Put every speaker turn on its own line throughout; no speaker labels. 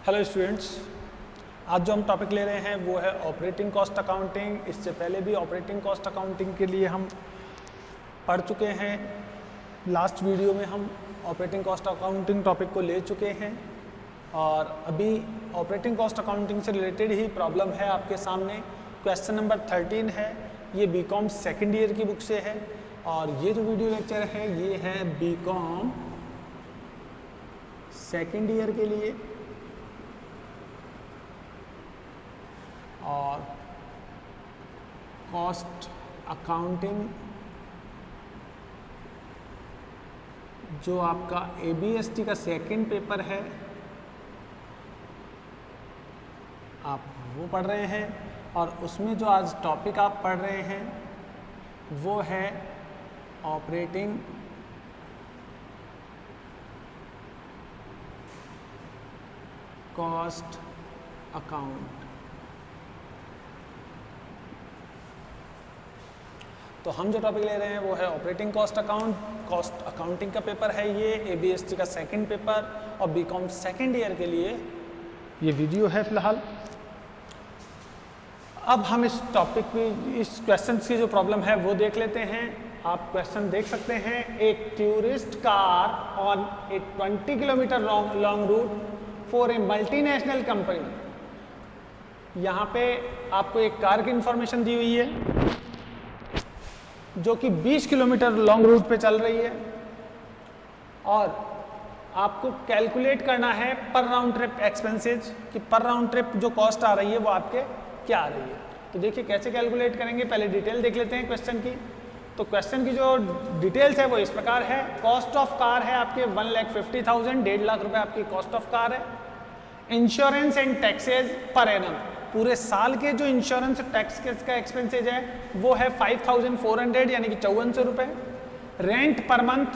Hello students, आज जो हम टॉपिक ले रहे हैं वो है ऑपरेटिंग कॉस्ट अकाउंटिंग। इससे पहले भी ऑपरेटिंग कॉस्ट अकाउंटिंग के लिए हम पढ़ चुके हैं। लास्ट वीडियो में हम ऑपरेटिंग कॉस्ट अकाउंटिंग टॉपिक को ले चुके हैं और अभी ऑपरेटिंग कॉस्ट अकाउंटिंग से रिलेटेड ही प्रॉब्लम है आपके सामने। क्वेश्चन नंबर 13 है, ये बीकॉम सेकेंड ईयर की बुक से है और ये जो वीडियो लेक्चर है ये है बीकॉम सेकेंड ईयर के लिए। और कॉस्ट अकाउंटिंग जो आपका ABST का सेकंड पेपर है आप वो पढ़ रहे हैं और उसमें जो आज टॉपिक आप पढ़ रहे हैं वो है ऑपरेटिंग कॉस्ट अकाउंट। तो हम जो टॉपिक ले रहे हैं वो है operating cost account. Cost accounting का पेपर है ये, ABST का सेकंड पेपर और बीकॉम सेकंड ईयर के लिए ये वीडियो है फिलहाल। अब हम इस टॉपिक में इस क्वेश्चन की जो प्रॉब्लम है वो देख लेते हैं। आप क्वेश्चन देख सकते हैं, एक tourist car on A 20 kilometre long route for a multinational company. यहाँ पे आपको एक कार की इंफॉर्मेशन दी हुई है जो कि 20 किलोमीटर लॉन्ग रूट पे चल रही है और आपको कैलकुलेट करना है पर राउंड ट्रिप एक्सपेंसेस कि पर राउंड ट्रिप जो कॉस्ट आ रही है वो आपके क्या आ रही है। तो देखिए कैसे कैलकुलेट करेंगे, पहले डिटेल देख लेते हैं क्वेश्चन की। तो क्वेश्चन की जो डिटेल्स है वो इस प्रकार है। कॉस्ट ऑफ कार है आपके 1,50,000, 1.5 लाख रुपए आपकी कॉस्ट ऑफ कार है। Insurance and taxes per annum, पूरे साल के जो इंश्योरेंस टैक्स का एक्सपेंसेज है वो है 5,400 यानी कि 5400 रुपये। रेंट पर मंथ,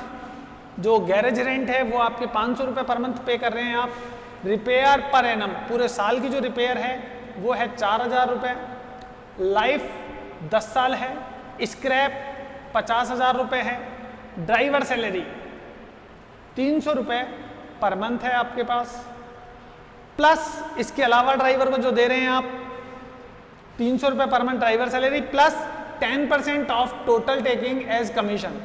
जो गैरेज रेंट है वो आपके 500 रुपये पर मंथ पे कर रहे हैं आप। रिपेयर पर एनम, पूरे साल की जो रिपेयर है वो है 4,000 रुपये। लाइफ 10 साल है। स्क्रैप 50,000 रुपये है। ड्राइवर सैलरी 300 रुपये पर मंथ है आपके पास, प्लस इसके अलावा ड्राइवर को जो दे रहे हैं आप 300 रुपये per month driver salary plus 10% of total taking as commission.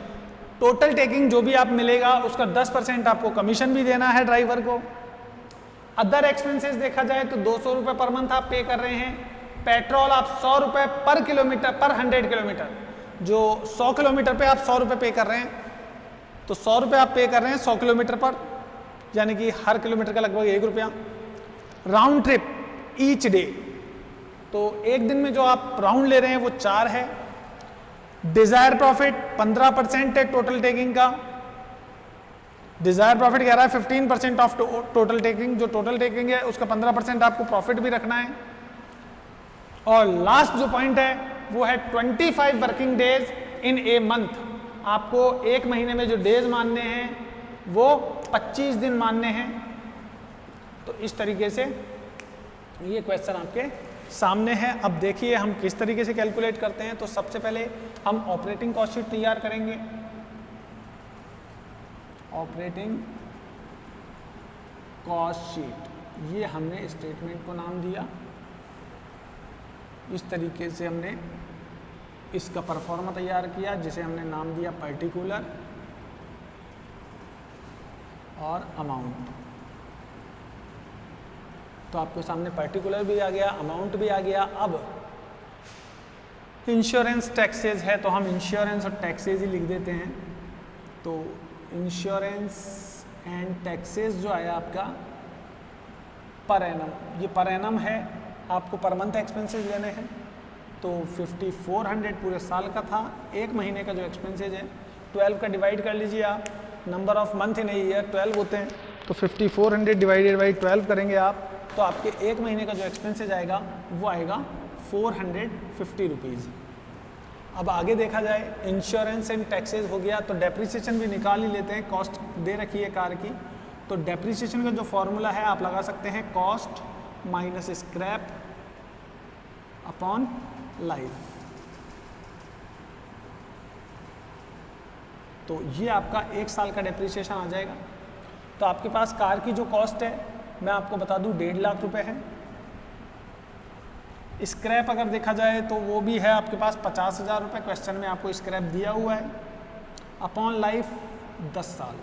Total taking जो भी आप मिलेगा उसका 10% आपको कमीशन भी देना है ड्राइवर को। अदर एक्सपेंसेस देखा जाए तो 200 रुपये पर मंथ आप पे कर रहे हैं। पेट्रोल आप 100 रुपये पर किलोमीटर पर 100 किलोमीटर, जो 100 किलोमीटर पे आप 100 रुपये पे कर रहे हैं तो 100 रुपये आप पे कर रहे हैं 100 किलोमीटर पर, यानी कि हर किलोमीटर का लगभग 1 रुपया। राउंड ट्रिप ईच डे, तो एक दिन में जो आप राउंड ले रहे हैं वो 4 है। डिजायर प्रॉफिट 15% है टोटल टेकिंग का। डिजायर प्रॉफिट कह रहा है 15% ऑफ टोटल टेकिंग, जो टोटल टेकिंग है उसका 15% आपको प्रॉफिट भी रखना है। और लास्ट जो पॉइंट है वो है 25 working days in a month. आपको एक महीने में जो डेज मानने हैं वो 25 दिन मानने हैं। तो इस तरीके से ये क्वेश्चन आपके सामने है। अब देखिए हम किस तरीके से कैलकुलेट करते हैं। तो सबसे पहले हम ऑपरेटिंग कॉस्ट शीट तैयार करेंगे। ऑपरेटिंग कॉस्ट शीट, ये हमने स्टेटमेंट को नाम दिया। इस तरीके से हमने इसका परफॉर्मा तैयार किया जिसे हमने नाम दिया पर्टिकुलर और अमाउंट। तो आपके सामने पर्टिकुलर भी आ गया, अमाउंट भी आ गया। अब इंश्योरेंस टैक्सेज है तो हम इंश्योरेंस और टैक्सेज ही लिख देते हैं। तो इंश्योरेंस एंड टैक्सेज जो आया आपका पर एनम, ये पर एनम है, आपको पर मंथ एक्सपेंसेस लेने हैं। तो 5,400 पूरे साल का था। एक महीने का जो एक्सपेंसेज है 12 का डिवाइड कर लीजिए आप, number of month in a year 12 होते हैं तो 5,400 डिवाइडेड बाई 12 करेंगे आप, तो आपके एक महीने का जो एक्सपेंसेज आएगा वो आएगा 450 रुपीज़। अब आगे देखा जाए, इंश्योरेंस एंड टैक्सेज हो गया तो डेप्रिसिएशन भी निकाल ही लेते हैं। कॉस्ट दे रखी है कार की, तो डेप्रिसिएशन का जो फॉर्मूला है आप लगा सकते हैं cost minus scrap upon life. तो ये आपका एक साल का डेप्रिसिएशन आ जाएगा। तो आपके पास कार की जो कॉस्ट है मैं आपको बता दूं 1.5 लाख रुपए है। स्क्रैप अगर देखा जाए तो वो भी है आपके पास 50,000 रुपये, क्वेश्चन में आपको स्क्रैप दिया हुआ है। अपॉन लाइफ 10 साल।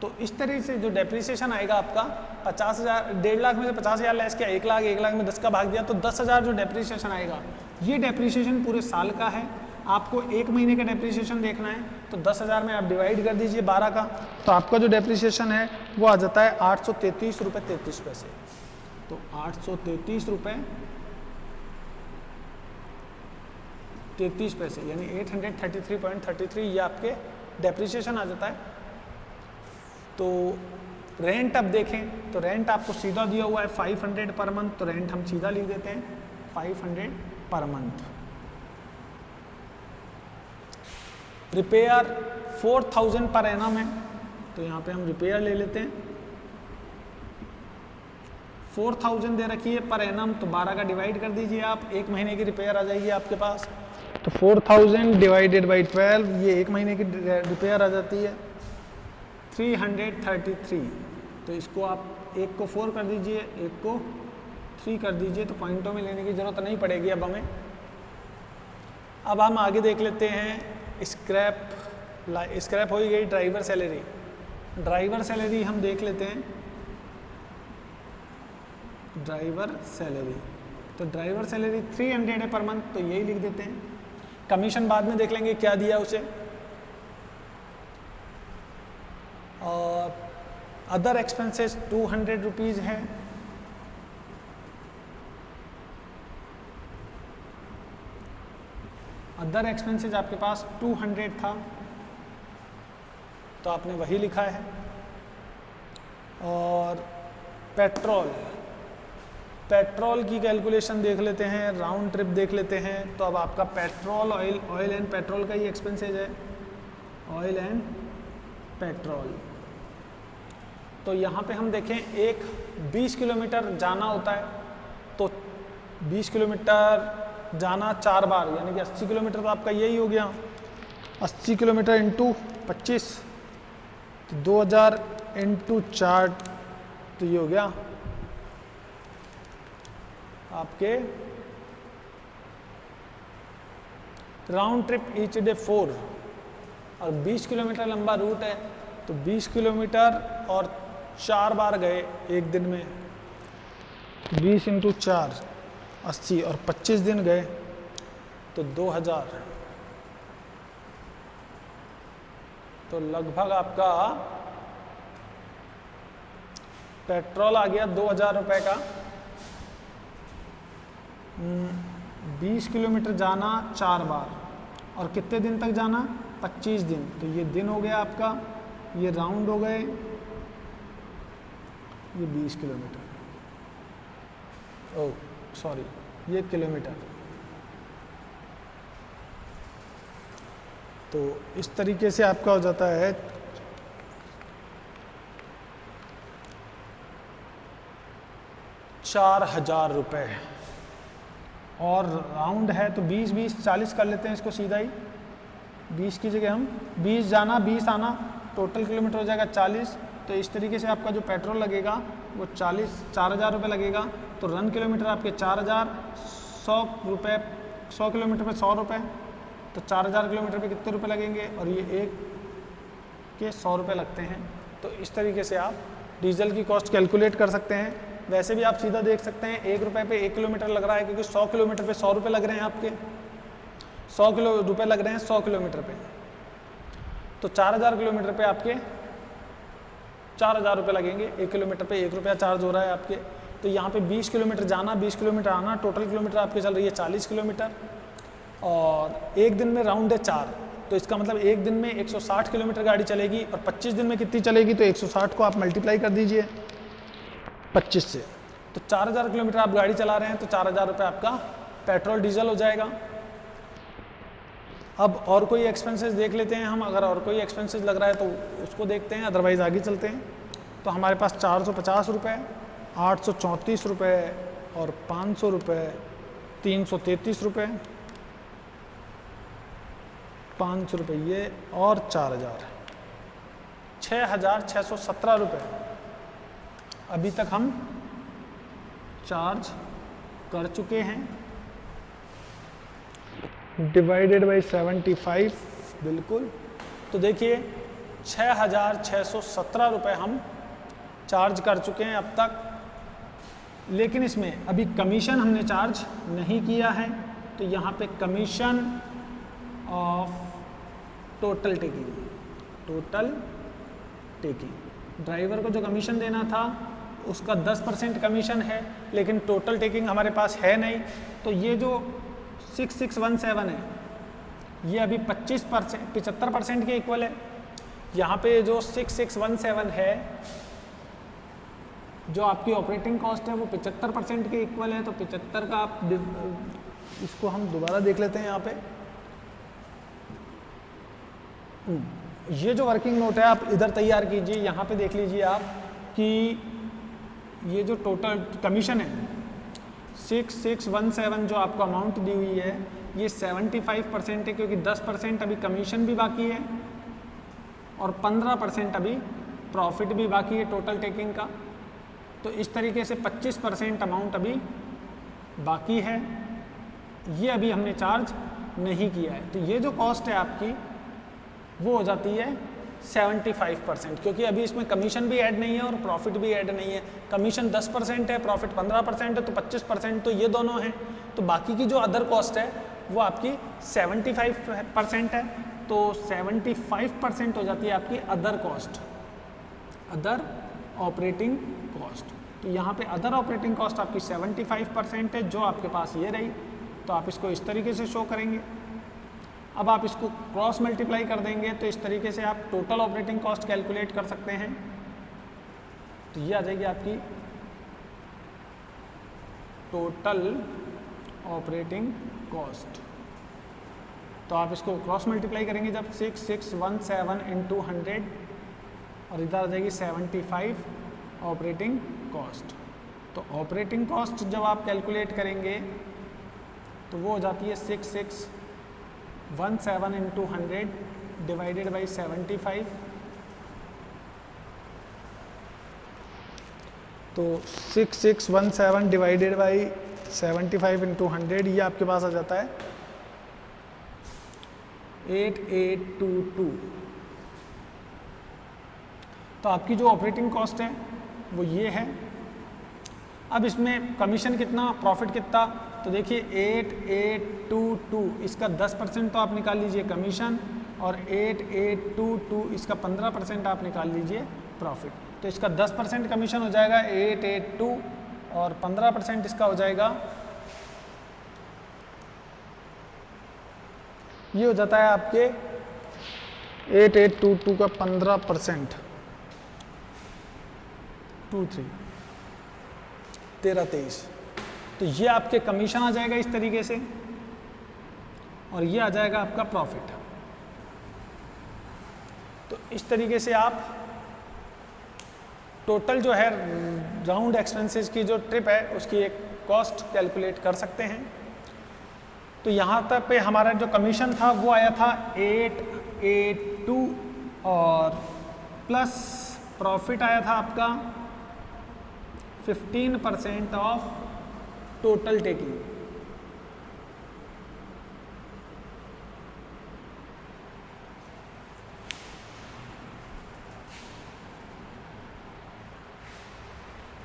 तो इस तरह से जो डेप्रिसिएशन आएगा आपका 50,000, 1.5 लाख में से 50,000 लेस किया, 1 लाख, 1 लाख में 10 का भाग दिया, तो 10,000 जो डेप्रिसिएशन आएगा, ये डेप्रिसिएशन पूरे साल का है। आपको 1 महीने का डेप्रिसिएशन देखना है तो 10,000 में आप डिवाइड कर दीजिए 12 का, तो आपका जो डेप्रिसिएशन है वो आ जाता है 833 रुपये 33 पैसे। तो 833 रुपये 33 पैसे यानी 833.33 ये आपके डेप्रिसिएशन आ जाता है। तो रेंट अब देखें तो रेंट आपको सीधा दिया हुआ है 500 पर मंथ, तो रेंट हम सीधा लिख देते हैं 500 पर मंथ। रिपेयर 4000 पर एनम है, तो यहाँ पे हम रिपेयर ले लेते हैं। 4000 दे रखी है पर एनम, तो 12 का डिवाइड कर दीजिए आप, 1 महीने की रिपेयर आ जाएगी आपके पास। तो 4000 डिवाइडेड बाई 12, ये 1 महीने की रिपेयर आ जाती है 333। तो इसको आप 1 को 4 कर दीजिए, 1 को 3 कर दीजिए, तो पॉइंटों में लेने की ज़रूरत नहीं पड़ेगी अब हमें। अब हम आगे देख लेते हैं स्क्रैप हो ही गई। ड्राइवर सैलरी, ड्राइवर सैलरी हम देख लेते हैं। ड्राइवर सैलरी, तो ड्राइवर सैलरी 300 है पर मंथ, तो यही लिख देते हैं। कमीशन बाद में देख लेंगे क्या दिया उसे। और अदर एक्सपेंसेस 200 रुपीज़ है। अदर एक्सपेंसेस आपके पास 200 था, तो आपने वही लिखा है। और पेट्रोल, पेट्रोल की कैलकुलेशन देख लेते हैं, राउंड ट्रिप देख लेते हैं। तो अब आपका पेट्रोल, ऑयल एंड पेट्रोल का ही एक्सपेंसेज है, ऑयल एंड पेट्रोल। तो यहाँ पे हम देखें, एक 20 किलोमीटर जाना होता है, तो 20 किलोमीटर जाना 4 बार, यानी कि 80 किलोमीटर तो आपका यही हो गया। 80 किलोमीटर इंटू 25, तो 2000 इंटू 4, तो ये हो गया आपके राउंड ट्रिप ईच डे 4। और 20 किलोमीटर लंबा रूट है, तो 20 किलोमीटर और 4 बार गए एक दिन में, 20 इंटू 4 80, और 25 दिन गए तो 2000। तो लगभग आपका पेट्रोल आ गया 2000 रुपये का। 20 किलोमीटर जाना 4 बार, और कितने दिन तक जाना, 25 दिन। तो ये दिन हो गया आपका, ये राउंड हो गए, ये 20 किलोमीटर, ओह सॉरी ये किलोमीटर। तो इस तरीके से आपका हो जाता है 4000 रुपये। और राउंड है तो 20 20 40 कर लेते हैं इसको सीधा ही। 20 की जगह हम 20 जाना 20 आना, टोटल किलोमीटर हो जाएगा 40। तो इस तरीके से आपका जो पेट्रोल लगेगा वो 4,000 रुपये लगेगा। तो रन किलोमीटर आपके 4000, 100 रुपये, 100 किलोमीटर पे 100 रुपये, तो 4000 किलोमीटर पे कितने रुपए लगेंगे, और ये एक के 100 रुपये लगते हैं। तो इस तरीके से आप डीजल की कॉस्ट कैलकुलेट कर सकते हैं। वैसे भी आप सीधा देख सकते हैं 1 रुपये पे 1 किलोमीटर लग रहा है, क्योंकि 100 किलोमीटर पे 100 रुपये लग रहे हैं आपके, 100 रुपये लग रहे हैं 100 किलोमीटर पे। तो 4000 किलोमीटर पे आपके 4000 रुपये लगेंगे, 1 किलोमीटर पे 1 रुपया चार्ज हो रहा है आपके। तो यहाँ पे 20 किलोमीटर जाना 20 किलोमीटर आना, टोटल किलोमीटर आपके चल रही है 40 किलोमीटर, और एक दिन में राउंड है 4। तो इसका मतलब एक दिन में 160 किलोमीटर गाड़ी चलेगी, और 25 दिन में कितनी चलेगी, तो 160 को आप मल्टीप्लाई कर दीजिए 25 से। तो 4000 किलोमीटर आप गाड़ी चला रहे हैं, तो 4000 रुपये आपका पेट्रोल डीजल हो जाएगा। अब और कोई एक्सपेंसेस देख लेते हैं हम, अगर और कोई एक्सपेंसेस लग रहा है तो उसको देखते हैं, अदरवाइज़ आगे चलते हैं। तो हमारे पास 450 रुपये, 834 रुपये और 500 रुपये, 333 रुपये, 500 रुपये ये, और 4000, 6617 रुपये। अभी तक हम चार्ज कर चुके हैं, डिवाइडेड बाई 75 बिल्कुल। तो देखिए 6,617 रुपये हम चार्ज कर चुके हैं अब तक, लेकिन इसमें अभी कमीशन हमने चार्ज नहीं किया है। तो यहाँ पे commission of total taking, driver को जो कमीशन देना था उसका 10% कमीशन है, लेकिन टोटल टेकिंग हमारे पास है नहीं। तो ये जो 6617 है ये अभी 75% के इक्वल है। यहाँ पे जो 6617 है जो आपकी ऑपरेटिंग कॉस्ट है वो 75% के इक्वल है। तो 75 का आप इसको हम दोबारा देख लेते हैं। यहाँ पे ये जो वर्किंग नोट है आप इधर तैयार कीजिए, यहाँ पे देख लीजिए आप कि ये जो टोटल कमीशन है 6617 जो आपको अमाउंट दी हुई है ये 75% है, क्योंकि 10% अभी कमीशन भी बाकी है और 15% अभी प्रॉफिट भी बाकी है टोटल टेकिंग का। तो इस तरीके से 25% अमाउंट अभी बाकी है, ये अभी हमने चार्ज नहीं किया है। तो ये जो कॉस्ट है आपकी वो हो जाती है 75%, क्योंकि अभी इसमें कमीशन भी ऐड नहीं है और प्रॉफिट भी ऐड नहीं है। कमीशन 10% है, प्रॉफिट 15% है, तो 25% तो ये दोनों हैं। तो बाकी की जो अदर कॉस्ट है वो आपकी 75% है। तो 75% हो जाती है आपकी other cost, other operating cost. तो यहाँ पे अदर ऑपरेटिंग कॉस्ट आपकी 75% है, जो आपके पास ये रही। तो आप इसको इस तरीके से शो करेंगे। अब आप इसको क्रॉस मल्टीप्लाई कर देंगे तो इस तरीके से आप टोटल ऑपरेटिंग कॉस्ट कैलकुलेट कर सकते हैं। तो ये आ जाएगी आपकी टोटल ऑपरेटिंग कॉस्ट। तो आप इसको क्रॉस मल्टीप्लाई करेंगे जब 6617 इंटू 100 और इधर आ जाएगी 75 ऑपरेटिंग कॉस्ट। तो ऑपरेटिंग कॉस्ट जब आप कैलकुलेट करेंगे तो वो हो जाती है 6617 इंटू 100 डिवाइडेड बाई 75। तो 6617 डिवाइडेड बाई 75 इंटू 100 ये आपके पास आ जाता है 8822। तो आपकी जो ऑपरेटिंग कॉस्ट है वो ये है। अब इसमें कमीशन कितना, प्रॉफिट कितना, तो देखिए 8822 इसका 10% तो आप निकाल लीजिए कमीशन और 8822 इसका 15% आप निकाल लीजिए प्रॉफिट। तो इसका 10% कमीशन हो जाएगा 882 और 15% इसका हो जाएगा, ये हो जाता है आपके 8822 का 15%, 1323। तो ये आपके कमीशन आ जाएगा इस तरीके से और ये आ जाएगा आपका प्रॉफिट। तो इस तरीके से आप टोटल जो है राउंड एक्सपेंसेस की जो ट्रिप है उसकी एक कॉस्ट कैलकुलेट कर सकते हैं। तो यहाँ तक पे हमारा जो कमीशन था वो आया था 882 और प्लस प्रॉफिट आया था आपका 15% ऑफ टोटल टेकिंग।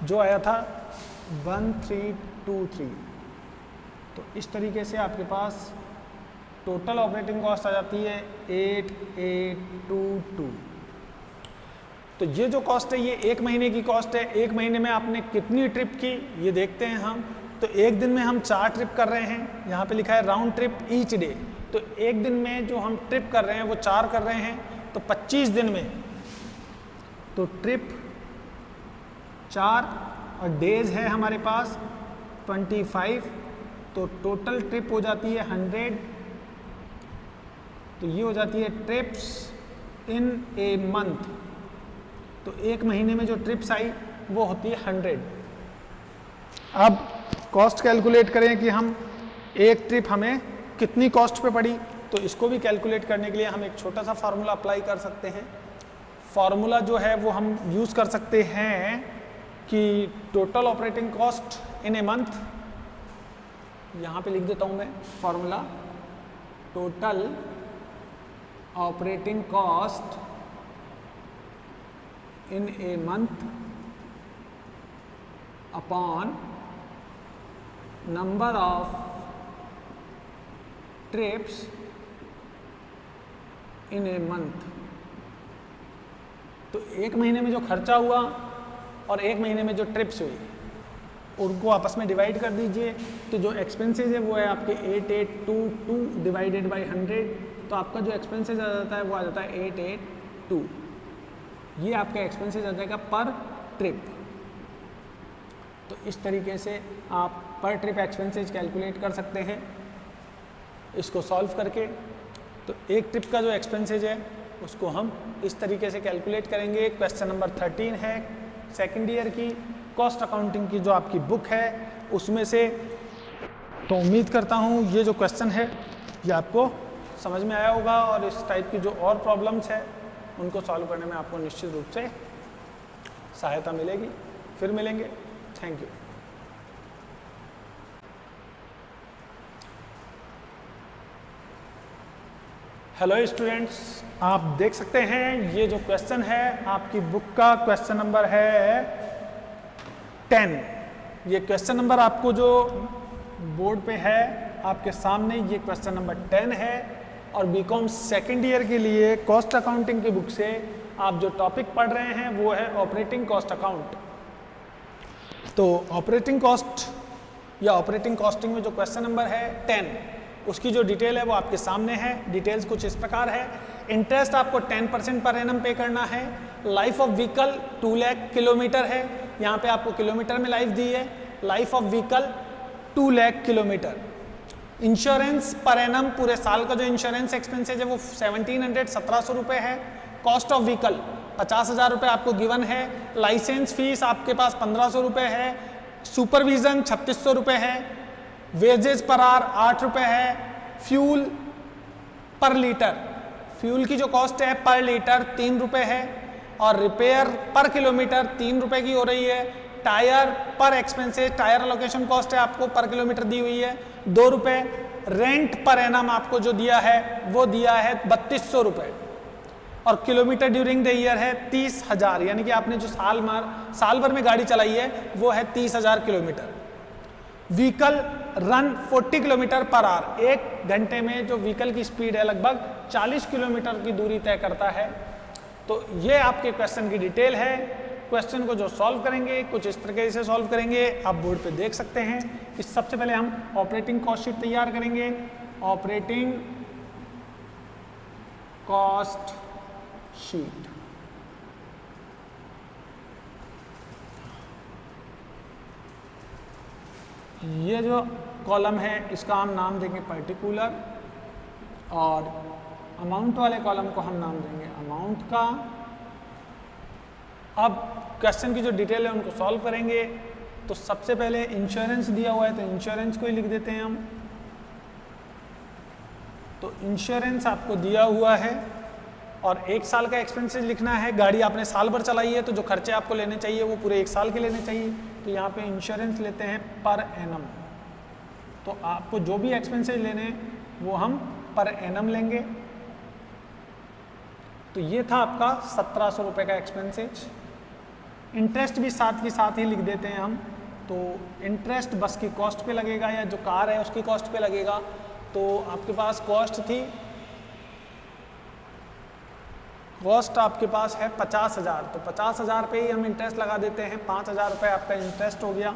जो आया था 1323। तो इस तरीके से आपके पास टोटल ऑपरेटिंग कॉस्ट आ जाती है 8822। तो ये जो कॉस्ट है ये एक महीने की कॉस्ट है। एक महीने में आपने कितनी ट्रिप की ये देखते हैं हम। तो एक दिन में हम 4 ट्रिप कर रहे हैं, यहाँ पे लिखा है राउंड ट्रिप ईच डे। तो एक दिन में जो हम ट्रिप कर रहे हैं वो 4 कर रहे हैं, तो 25 दिन में तो ट्रिप 4 और डेज है हमारे पास 25। तो टोटल ट्रिप हो जाती है 100। तो ये हो जाती है ट्रिप्स इन ए मंथ। तो एक महीने में जो ट्रिप्स आई वो होती है 100। अब कॉस्ट कैलकुलेट करें कि हम एक ट्रिप हमें कितनी कॉस्ट पे पड़ी। तो इसको भी कैलकुलेट करने के लिए हम एक छोटा सा फार्मूला अप्लाई कर सकते हैं। फार्मूला जो है वो हम यूज़ कर सकते हैं कि total operating cost in a month, यहाँ पे लिख देता हूँ मैं formula, total operating cost in a month upon number of trips in a month. तो एक महीने में जो खर्चा हुआ और एक महीने में जो ट्रिप्स हुई उनको आपस में डिवाइड कर दीजिए। तो जो एक्सपेंसेस है वो है आपके 8822 डिवाइडेड बाय 100। तो आपका जो एक्सपेंसेस आ जाता है वो आ जाता है 882। ये आपका एक्सपेंसेस आ जाएगा पर ट्रिप। तो इस तरीके से आप पर ट्रिप एक्सपेंसेस कैलकुलेट कर सकते हैं इसको सॉल्व करके। तो एक ट्रिप का जो एक्सपेंसेज है उसको हम इस तरीके से कैलकुलेट करेंगे। क्वेश्चन नंबर 13 है सेकेंड ईयर की कॉस्ट अकाउंटिंग की जो आपकी बुक है उसमें से। तो उम्मीद करता हूँ ये जो क्वेश्चन है ये आपको समझ में आया होगा और इस टाइप की जो और प्रॉब्लम्स है उनको सॉल्व करने में आपको निश्चित रूप से सहायता मिलेगी। फिर मिलेंगे। Thank you. हेलो स्टूडेंट्स, आप देख सकते हैं ये जो क्वेश्चन है आपकी बुक का क्वेश्चन नंबर है 10। ये क्वेश्चन नंबर आपको जो बोर्ड पे है आपके सामने, ये क्वेश्चन नंबर 10 है। और बीकॉम सेकेंड ईयर के लिए कॉस्ट अकाउंटिंग की बुक से आप जो टॉपिक पढ़ रहे हैं वो है ऑपरेटिंग कॉस्ट अकाउंट। तो ऑपरेटिंग कॉस्ट या ऑपरेटिंग कॉस्टिंग में जो क्वेश्चन नंबर है 10, उसकी जो डिटेल है वो आपके सामने है। डिटेल्स कुछ इस प्रकार है। इंटरेस्ट आपको 10% पर एनम पे करना है। Life of vehicle 2 lakh kilometre है। यहाँ पे आपको किलोमीटर में लाइफ दी है। Life of vehicle 2 lakh kilometre. Insurance per annum पूरे साल का जो इंश्योरेंस एक्सपेंसेज है वो 1700 रुपये है। कॉस्ट ऑफ व्हीकल 50,000 रुपये आपको गिवन है। लाइसेंस फीस आपके पास 1500 रुपये है। सुपरविजन 3600 रुपये है। वेजेस पर आवर 8 रुपये है। फ्यूल पर लीटर, फ्यूल की जो कॉस्ट है पर लीटर 3 रुपये है। और रिपेयर पर किलोमीटर 3 रुपये की हो रही है। टायर पर एक्सपेंसेस, टायर लोकेशन कॉस्ट है आपको पर किलोमीटर दी हुई है 2 रुपये। रेंट पर एनम आपको जो दिया है वो दिया है 3200 रुपये। और किलोमीटर ड्यूरिंग द ईयर है 30,000, यानी कि आपने जो साल भर में गाड़ी चलाई है वो है 30,000 kilometre. Vehicle run 40 kilometre per our, 1 घंटे में जो व्हीकल की स्पीड है लगभग 40 किलोमीटर की दूरी तय करता है। तो ये आपके क्वेश्चन की डिटेल है। क्वेश्चन को जो सॉल्व करेंगे कुछ इस तरीके से सॉल्व करेंगे, आप बोर्ड पे देख सकते हैं। इस सबसे पहले हम ऑपरेटिंग कॉस्ट शीट तैयार करेंगे। ऑपरेटिंग कॉस्ट शीट, ये जो कॉलम है इसका हम नाम देंगे पर्टिकुलर, और अमाउंट वाले कॉलम को हम नाम देंगे अमाउंट का। अब क्वेश्चन की जो डिटेल है उनको सॉल्व करेंगे। तो सबसे पहले इंश्योरेंस दिया हुआ है तो इंश्योरेंस को ही लिख देते हैं हम। तो इंश्योरेंस आपको दिया हुआ है और 1 साल का एक्सपेंसेस लिखना है। गाड़ी आपने साल भर चलाई है तो जो खर्चे आपको लेने चाहिए वो पूरे 1 साल के लेने चाहिए। तो यहाँ पे इंश्योरेंस लेते हैं पर एनम। तो आपको जो भी एक्सपेंसेस लेने हैं वो हम पर एनम लेंगे। तो ये था आपका 1700 रुपये का एक्सपेंसेज। इंटरेस्ट भी साथ के साथ ही लिख देते हैं हम। तो इंटरेस्ट बस की कॉस्ट पे लगेगा या जो कार है उसकी कॉस्ट पे लगेगा। तो आपके पास कॉस्ट थी, कॉस्ट आपके पास है 50,000, तो 50,000 पे ही हम इंटरेस्ट लगा देते हैं। 5,000 रुपये आपका इंटरेस्ट हो गया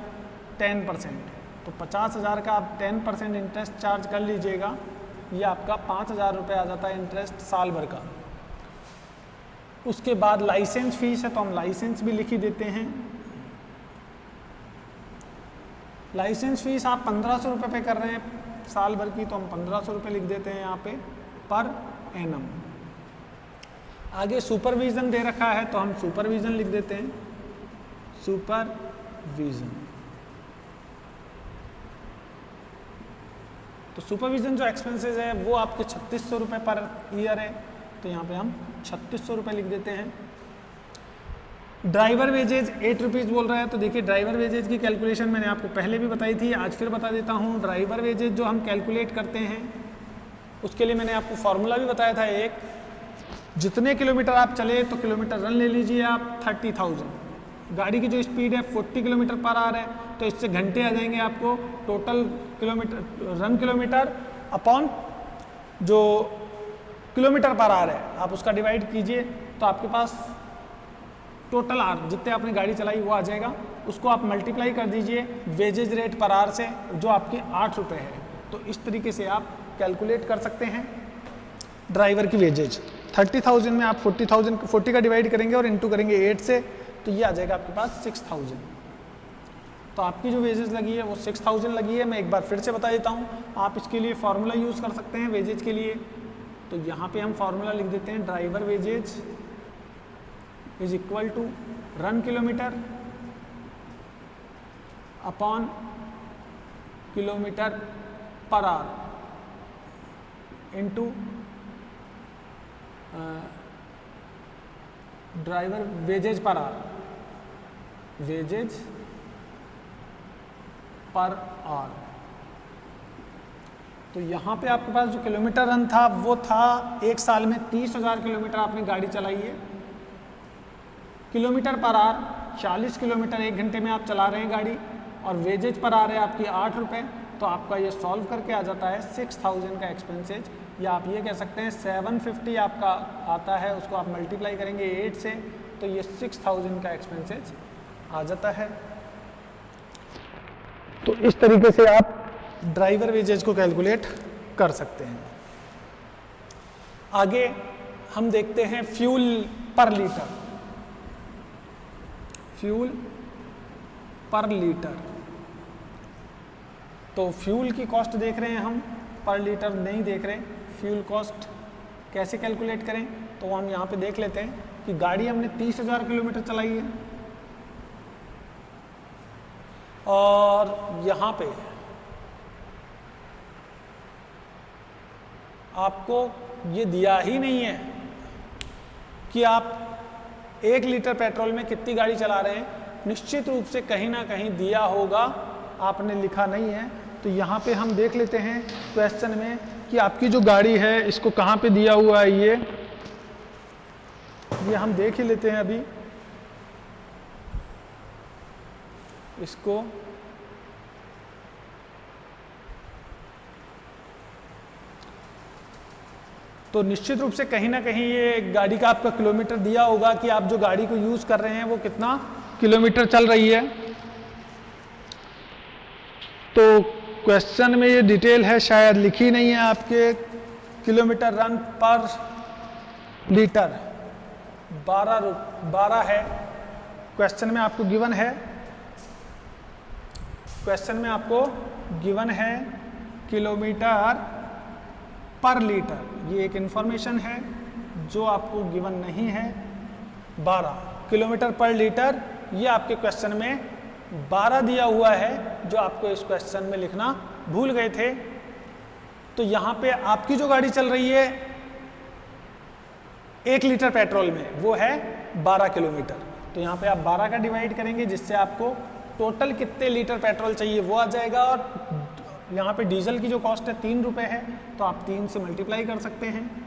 10%। तो 50,000 का आप 10% इंटरेस्ट चार्ज कर लीजिएगा। ये आपका 5,000 रुपये आ जाता है इंटरेस्ट साल भर का। उसके बाद लाइसेंस फीस है तो हम लाइसेंस भी लिख ही देते हैं। लाइसेंस फीस आप 1500 रुपये पे कर रहे हैं साल भर की, तो हम 1500 रुपये लिख देते हैं यहाँ पे पर एनम। आगे सुपरविज़न दे रखा है तो हम सुपरविज़न लिख देते हैं सुपरविज़न। तो सुपरविज़न जो एक्सपेंसेस है वो आपके 3600 रुपये पर ईयर है, तो यहाँ पे हम 3600 रुपये लिख देते हैं। ड्राइवर वेजेज 8 रुपीज़ बोल रहा है, तो देखिए ड्राइवर वेजेज की कैलकुलेशन मैंने आपको पहले भी बताई थी, आज फिर बता देता हूँ। ड्राइवर वेजेज जो हम कैलकुलेट करते हैं उसके लिए मैंने आपको फॉर्मूला भी बताया था एक, जितने किलोमीटर आप चले तो किलोमीटर रन ले लीजिए आप 30,000। गाड़ी की जो स्पीड है 40 किलोमीटर पर आवर है, तो इससे घंटे आ जाएंगे आपको। Total kilometre run kilometre upon जो किलोमीटर पर आवर है आप उसका डिवाइड कीजिए, तो आपके पास टोटल आवर जितने आपने गाड़ी चलाई वो आ जाएगा। उसको आप मल्टीप्लाई कर दीजिए वेजेज रेट पर आवर से, जो आपके 8 रुपये है। तो इस तरीके से आप कैलकुलेट कर सकते हैं ड्राइवर की वेजेज। 30,000 में आप 40 का डिवाइड करेंगे और इंटू करेंगे 8 से, तो ये आ जाएगा आपके पास 6,000। तो आपकी जो वेजेज लगी है वो 6,000 लगी है। मैं एक बार फिर से बता देता हूँ, आप इसके लिए फार्मूला यूज़ कर सकते हैं वेजेज के लिए। तो यहाँ पे हम फार्मूला लिख देते हैं, driver wages is equal to run kilometre upon kilometre per hour into driver wages per hour, wages per hour. तो यहाँ पे आपके पास जो किलोमीटर रन था वो था एक साल में 30,000 किलोमीटर आपने गाड़ी चलाई है। किलोमीटर पर आवर 40 किलोमीटर एक घंटे में आप चला रहे हैं गाड़ी, और वेजेज पर आ रहे हैं आपकी 8 रुपये। तो आपका ये सॉल्व करके आ जाता है 6,000 का एक्सपेंसेज, या आप ये कह सकते हैं 750 आपका आता है, उसको आप मल्टीप्लाई करेंगे 8 से, तो ये 6,000 का एक्सपेंसेज आ जाता है। तो इस तरीके से आप ड्राइवर वेजेज को कैलकुलेट कर सकते हैं। आगे हम देखते हैं फ्यूल पर लीटर। फ्यूल पर लीटर, तो फ्यूल की कॉस्ट देख रहे हैं हम, पर लीटर नहीं देख रहे। फ्यूल कॉस्ट कैसे कैलकुलेट करें, तो हम यहाँ पे देख लेते हैं कि गाड़ी हमने 30,000 किलोमीटर चलाई है, और यहाँ पे आपको ये दिया ही नहीं है कि आप 1 लीटर पेट्रोल में कितनी गाड़ी चला रहे हैं। निश्चित रूप से कहीं ना कहीं दिया होगा, आपने लिखा नहीं है। तो यहाँ पे हम देख लेते हैं क्वेश्चन में कि आपकी जो गाड़ी है इसको कहाँ पे दिया हुआ है। ये हम देख ही लेते हैं अभी इसको। तो निश्चित रूप से कहीं ना कहीं ये गाड़ी का आपका किलोमीटर दिया होगा कि आप जो गाड़ी को यूज़ कर रहे हैं वो कितना किलोमीटर चल रही है। तो क्वेश्चन में ये डिटेल है, शायद लिखी नहीं है आपके। किलोमीटर रन पर लीटर 12 है, क्वेश्चन में आपको गिवन है। क्वेश्चन में आपको गिवन है किलोमीटर पर लीटर, ये एक इंफॉर्मेशन है जो आपको गिवन नहीं है। 12 किलोमीटर पर लीटर, ये आपके क्वेश्चन में 12 दिया हुआ है, जो आपको इस क्वेश्चन में लिखना भूल गए थे। तो यहाँ पे आपकी जो गाड़ी चल रही है 1 लीटर पेट्रोल में, वो है 12 किलोमीटर। तो यहाँ पे आप 12 का डिवाइड करेंगे, जिससे आपको टोटल कितने लीटर पेट्रोल चाहिए वो आ जाएगा। और यहाँ पे डीजल की जो कॉस्ट है 3 रुपये है, तो आप 3 से मल्टीप्लाई कर सकते हैं।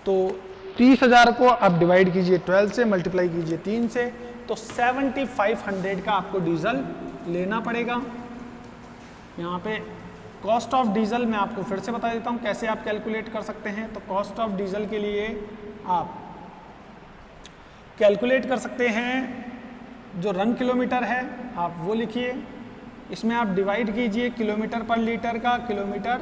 तो 30,000 को आप डिवाइड कीजिए 12 से, मल्टीप्लाई कीजिए 3 से, तो 7,500 का आपको डीजल लेना पड़ेगा। यहाँ पे कॉस्ट ऑफ डीजल मैं आपको फिर से बता देता हूँ कैसे आप कैलकुलेट कर सकते हैं। तो कॉस्ट ऑफ डीजल के लिए आप कैलकुलेट कर सकते हैं, जो रन किलोमीटर है आप वो लिखिए, इसमें आप डिवाइड कीजिए किलोमीटर पर लीटर का, किलोमीटर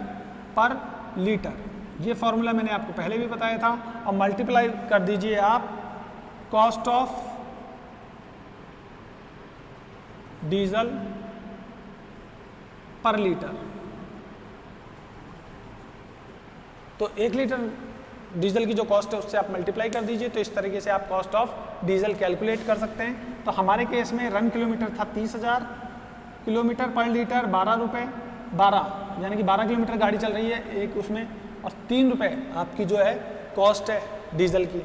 पर लीटर, ये फॉर्मूला मैंने आपको पहले भी बताया था, और मल्टीप्लाई कर दीजिए आप कॉस्ट ऑफ डीजल पर लीटर। तो 1 लीटर डीजल की जो कॉस्ट है उससे आप मल्टीप्लाई कर दीजिए। तो इस तरीके से आप कॉस्ट ऑफ डीजल कैलकुलेट कर सकते हैं। तो हमारे केस में रन किलोमीटर था 30,000, किलोमीटर पर लीटर 12 रुपये, 12 यानी कि 12 किलोमीटर गाड़ी चल रही है एक उसमें, और 3 रुपये आपकी जो है कॉस्ट है डीजल की।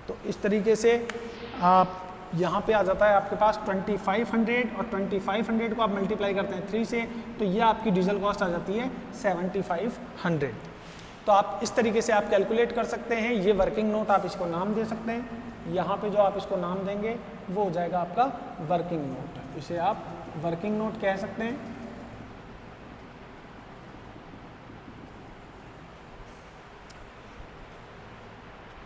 तो इस तरीके से आप यहाँ पे आ जाता है आपके पास 2500 और 2500 को आप मल्टीप्लाई करते हैं 3 से, तो ये आपकी डीजल कॉस्ट आ जाती है 7500। तो आप इस तरीके से आप कैलकुलेट कर सकते हैं। ये वर्किंग नोट आप इसको नाम दे सकते हैं। यहाँ पे जो आप इसको नाम देंगे वो हो जाएगा आपका वर्किंग नोट, इसे आप वर्किंग नोट कह सकते हैं।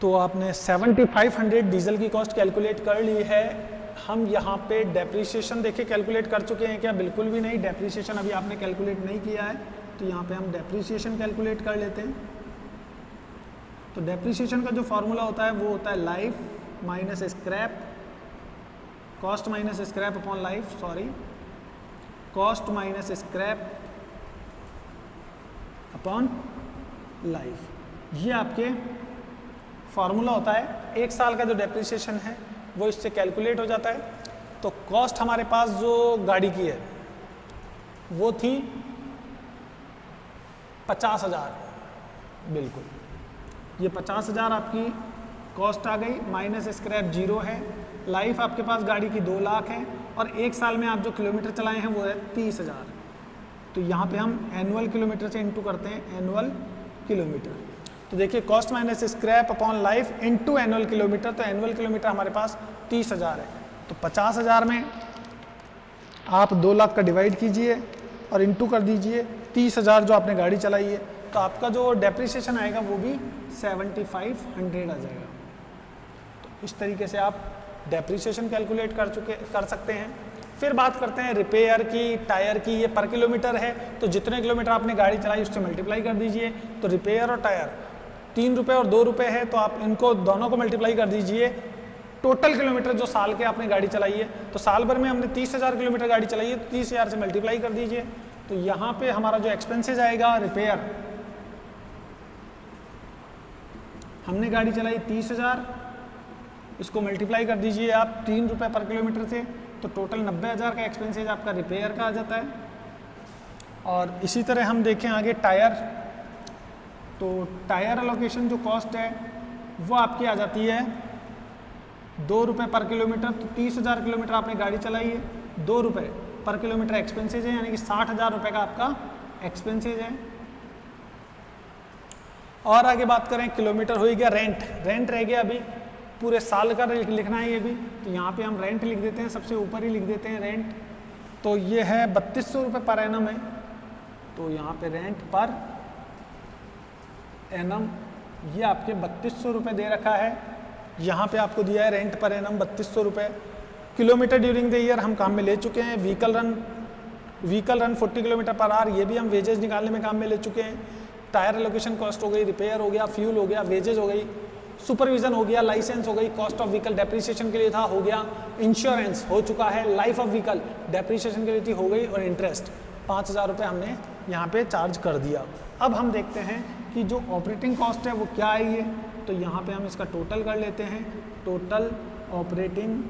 तो आपने 7500 डीजल की कॉस्ट कैलकुलेट कर ली है। हम यहाँ पे डेप्रीशिएशन देखिए कैलकुलेट कर चुके हैं क्या? बिल्कुल भी नहीं, डेप्रीशिएशन अभी आपने कैलकुलेट नहीं किया है। तो यहाँ पे हम डेप्रीशिएशन कैलकुलेट कर लेते हैं। तो डेप्रीशिएशन का जो फॉर्मूला होता है वो होता है life minus scrap, cost minus scrap upon life, sorry, cost minus scrap upon life. ये आपके फार्मूला होता है। एक साल का जो डेप्रिसिएशन है वो इससे कैलकुलेट हो जाता है। तो कॉस्ट हमारे पास जो गाड़ी की है वो थी 50,000, बिल्कुल ये 50,000 आपकी कॉस्ट आ गई, माइनस स्क्रैप 0 है, लाइफ आपके पास गाड़ी की 2 लाख है और एक साल में आप जो किलोमीटर चलाए हैं वो है 30,000। तो यहाँ पे हम एनुअल किलोमीटर से इंटू करते हैं, एनुअल किलोमीटर। तो देखिए cost minus scrap upon life into annual kilometre, तो एनुअल किलोमीटर हमारे पास 30,000 है। तो 50,000 में आप 2 लाख का डिवाइड कीजिए और इनटू कर दीजिए 30,000 जो आपने गाड़ी चलाई है, तो आपका जो डेप्रिसिएशन आएगा वो भी 7500 आ जाएगा। तो इस तरीके से आप डेप्रिसिएशन कैलकुलेट कर सकते हैं। फिर बात करते हैं रिपेयर की, टायर की। ये पर किलोमीटर है, तो जितने किलोमीटर आपने गाड़ी चलाई उससे मल्टीप्लाई कर दीजिए। तो रिपेयर और टायर 3 रुपये और 2 रुपये है, तो आप इनको दोनों को मल्टीप्लाई कर दीजिए। टोटल किलोमीटर जो साल के आपने गाड़ी चलाई है, तो साल भर में हमने 30,000 किलोमीटर गाड़ी चलाई है, तो 30,000 से मल्टीप्लाई कर दीजिए। तो यहाँ पे हमारा जो एक्सपेंसेज आएगा रिपेयर, हमने गाड़ी चलाई 30,000, इसको मल्टीप्लाई कर दीजिए आप 3 रुपये पर किलोमीटर से, तो टोटल 90,000 का एक्सपेंसेज आपका रिपेयर का आ जाता है। और इसी तरह हम देखें आगे टायर, तो टायर एलोकेशन जो कॉस्ट है वो आपकी आ जाती है 2 रुपये पर किलोमीटर। तो 30,000 किलोमीटर आपने गाड़ी चलाई है, 2 रुपये पर किलोमीटर एक्सपेंसेज है, यानी कि 60,000 रुपये का आपका एक्सपेंसेज है। और आगे बात करें, किलोमीटर हो गया रेंट, रेंट रह गया अभी पूरे साल का लिखना है ये भी, तो यहाँ पे हम रेंट लिख देते हैं, सबसे ऊपर ही लिख देते हैं रेंट। तो ये है 3200 रुपये पर एनम है, तो यहाँ पे रेंट पर एनम ये आपके 3200 रुपये दे रखा है। यहाँ पे आपको दिया है रेंट पर एनम 3200 रुपये। किलोमीटर ड्यूरिंग द ईयर हम काम में ले चुके हैं। Vehicle run 40 kilometre per our, ये भी हम वेजेज निकालने में काम में ले चुके हैं। टायर एलोकेशन कॉस्ट हो गई, रिपेयर हो गया, फ्यूल हो गया, वेजेज हो गई, सुपरविजन हो गया, लाइसेंस हो गई, कॉस्ट ऑफ व्हीकल डेप्रिसिएशन के लिए था हो गया, इंश्योरेंस हो चुका है, लाइफ ऑफ व्हीकल डेप्रिसिएशन के लिए थी हो गई, और इंटरेस्ट 5,000 रुपये हमने यहाँ पे चार्ज कर दिया। अब हम देखते हैं कि जो ऑपरेटिंग कॉस्ट है वो क्या आई है, तो यहाँ पे हम इसका टोटल कर लेते हैं, टोटल ऑपरेटिंग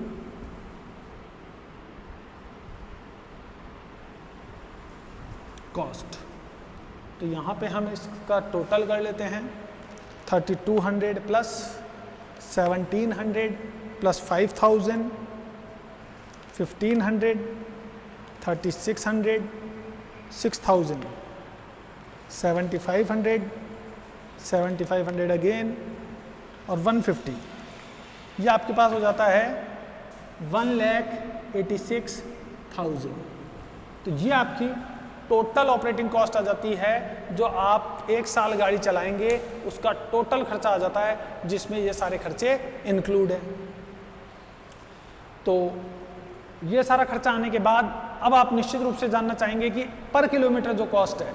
कॉस्ट। तो यहाँ पे हम इसका टोटल कर लेते हैं 3200 प्लस 1700 प्लस 5000, 1500, 3600, 6000, 7500, 7500 अगेन और 150। ये आपके पास हो जाता है 1,86,000। तो ये आपकी टोटल ऑपरेटिंग कॉस्ट आ जाती है, जो आप एक साल गाड़ी चलाएंगे उसका टोटल खर्चा आ जाता है, जिसमें ये सारे खर्चे इंक्लूड हैं। तो ये सारा खर्चा आने के बाद अब आप निश्चित रूप से जानना चाहेंगे कि पर किलोमीटर जो कॉस्ट है,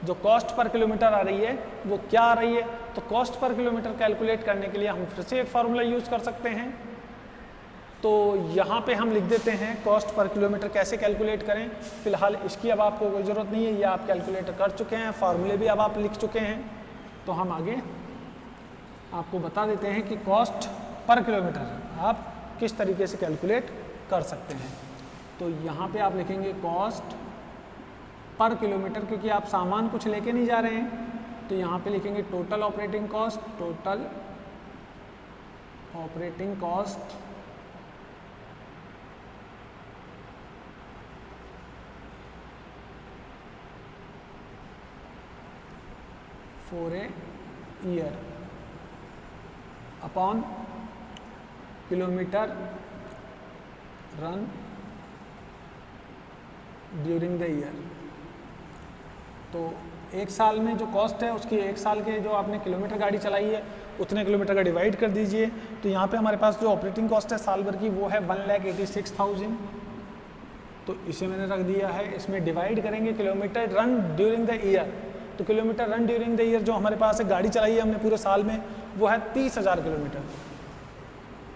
जो कॉस्ट पर किलोमीटर आ रही है वो क्या आ रही है। तो कॉस्ट पर किलोमीटर कैलकुलेट करने के लिए हम फिर से एक फार्मूला यूज़ कर सकते हैं। तो यहाँ पे हम लिख देते हैं कॉस्ट पर किलोमीटर कैसे कैलकुलेट करें। फिलहाल इसकी अब आपको कोई ज़रूरत नहीं है, ये आप कैलकुलेट कर चुके हैं, फार्मूले भी अब आप लिख चुके हैं। तो हम आगे आपको बता देते हैं कि कॉस्ट पर किलोमीटर आप किस तरीके से कैलकुलेट कर सकते हैं। तो यहाँ पे आप लिखेंगे कॉस्ट पर किलोमीटर, क्योंकि आप सामान कुछ लेके नहीं जा रहे हैं, तो यहाँ पे लिखेंगे total operating cost, total operating cost for a year upon kilometre run during the year. तो एक साल में जो कॉस्ट है उसकी एक साल के जो आपने किलोमीटर गाड़ी चलाई है उतने किलोमीटर का डिवाइड कर दीजिए। तो यहाँ पे हमारे पास जो ऑपरेटिंग कॉस्ट है साल भर की वो है 1,86,000। तो इसे मैंने रख दिया है, इसमें डिवाइड करेंगे kilometre run during the year. तो kilometre run during the year जो हमारे पास है गाड़ी चलाई है हमने पूरे साल में वो है 30,000 किलोमीटर।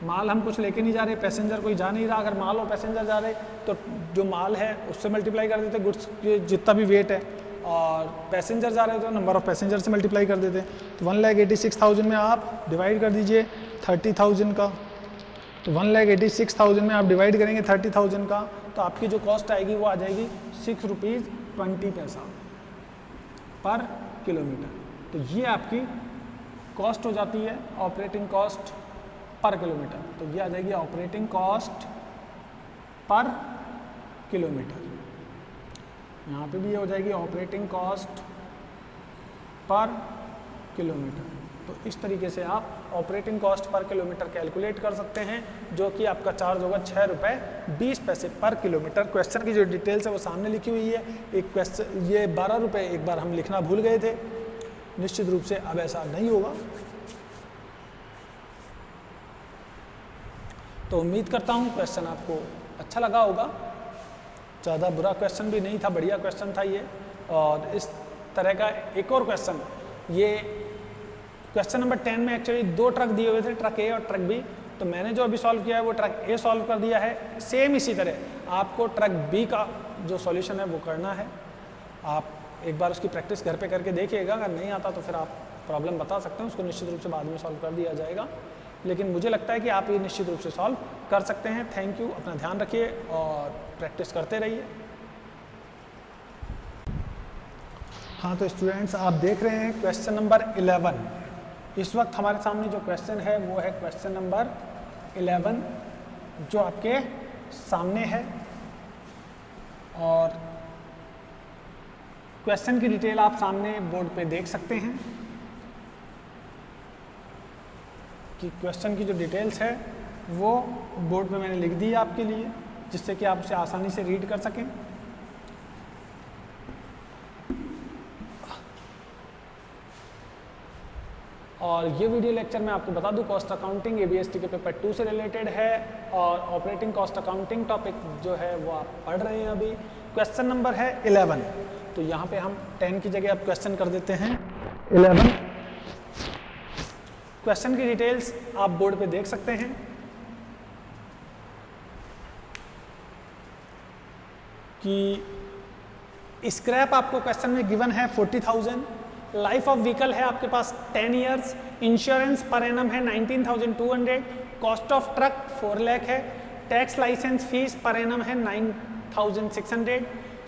माल हम कुछ लेके नहीं जा रहे, पैसेंजर कोई जा नहीं रहा। अगर माल और पैसेंजर जा रहे तो जो माल है उससे मल्टीप्लाई कर देते गुड्स के जितना भी वेट है, और पैसेंजर जा रहे तो नंबर ऑफ पैसेंजर से मल्टीप्लाई कर देते। तो 1,86,000 में आप डिवाइड कर दीजिए 30,000 का। तो 1,86,000 में आप डिवाइड करेंगे 30,000 का तो आपकी जो कॉस्ट आएगी वो आ जाएगी 6 रुपीज़ 20 पैसा पर किलोमीटर। तो ये आपकी कॉस्ट हो जाती है ऑपरेटिंग कॉस्ट पर किलोमीटर। तो ये आ जाएगी ऑपरेटिंग कॉस्ट पर किलोमीटर। यहाँ पे भी ये हो जाएगी ऑपरेटिंग कॉस्ट पर किलोमीटर। तो इस तरीके से आप operating cost per kilometre calculate कर सकते हैं, जो कि आपका चार्ज होगा 6 रुपये 20 पैसे पर किलोमीटर। क्वेश्चन की जो डिटेल्स है वो सामने लिखी हुई है। एक क्वेश्चन ये 12 रुपये एक बार हम लिखना भूल गए थे, निश्चित रूप से अब ऐसा नहीं होगा। तो उम्मीद करता हूँ क्वेश्चन आपको अच्छा लगा होगा। ज़्यादा बुरा क्वेश्चन भी नहीं था, बढ़िया क्वेश्चन था ये। और इस तरह का एक और क्वेश्चन, ये क्वेश्चन नंबर 10 में एक्चुअली 2 ट्रक दिए हुए थे, ट्रक ए और ट्रक बी। तो मैंने जो अभी सॉल्व किया है वो ट्रक ए सॉल्व कर दिया है। सेम इसी तरह आपको ट्रक बी का जो सॉल्यूशन है वो करना है। आप एक बार उसकी प्रैक्टिस घर पे करके देखिएगा, अगर नहीं आता तो फिर आप प्रॉब्लम बता सकते हैं, उसको निश्चित रूप से बाद में सॉल्व कर दिया जाएगा। लेकिन मुझे लगता है कि आप ये निश्चित रूप से सॉल्व कर सकते हैं। थैंक यू, अपना ध्यान रखिए और प्रैक्टिस करते रहिए। हाँ तो स्टूडेंट्स आप देख रहे हैं क्वेश्चन नंबर 11। इस वक्त हमारे सामने जो क्वेश्चन है वो है क्वेश्चन नंबर 11 जो आपके सामने है। और क्वेश्चन की डिटेल आप सामने बोर्ड पे देख सकते हैं कि क्वेश्चन की जो डिटेल्स है वो बोर्ड पे मैंने लिख दी है आपके लिए, जिससे कि आप उसे आसानी से रीड कर सकें। और ये वीडियो लेक्चर मैं आपको बता दूं कॉस्ट अकाउंटिंग ABST के पेपर 2 से रिलेटेड है और ऑपरेटिंग कॉस्ट अकाउंटिंग टॉपिक जो है वो आप पढ़ रहे हैं अभी। क्वेश्चन नंबर है 11। तो यहाँ पे हम 10 की जगह अब क्वेश्चन कर देते हैं 11। क्वेश्चन की डिटेल्स आप बोर्ड पे देख सकते हैं कि स्क्रैप आपको क्वेश्चन में गिवन है 40,000। लाइफ ऑफ व्हीकल है आपके पास 10 इयर्स। इंश्योरेंस पर एनम है 19,200। कॉस्ट ऑफ ट्रक 4 लाख है। Tax licence fees per annum है 9,600।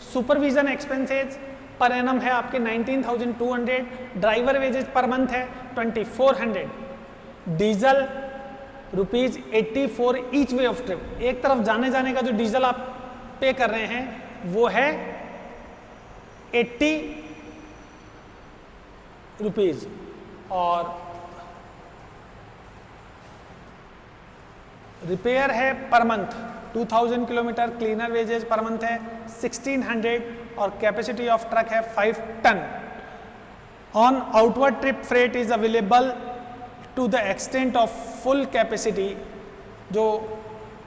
सुपरविजन एक्सपेंसेस पर एनम है आपके 19,200। ड्राइवर वेजेस पर मंथ है 2,400। Diesel ₹84 each way of trip. एक तरफ जाने जाने का जो डीजल आप पे कर रहे हैं वो है 80 रुपीज। और रिपेयर है per month 2,000 kilometre. Cleaner wages per month है 1,600 और कैपेसिटी ऑफ ट्रक है 5 ton. On outward trip freight is available to the extent of full capacity. जो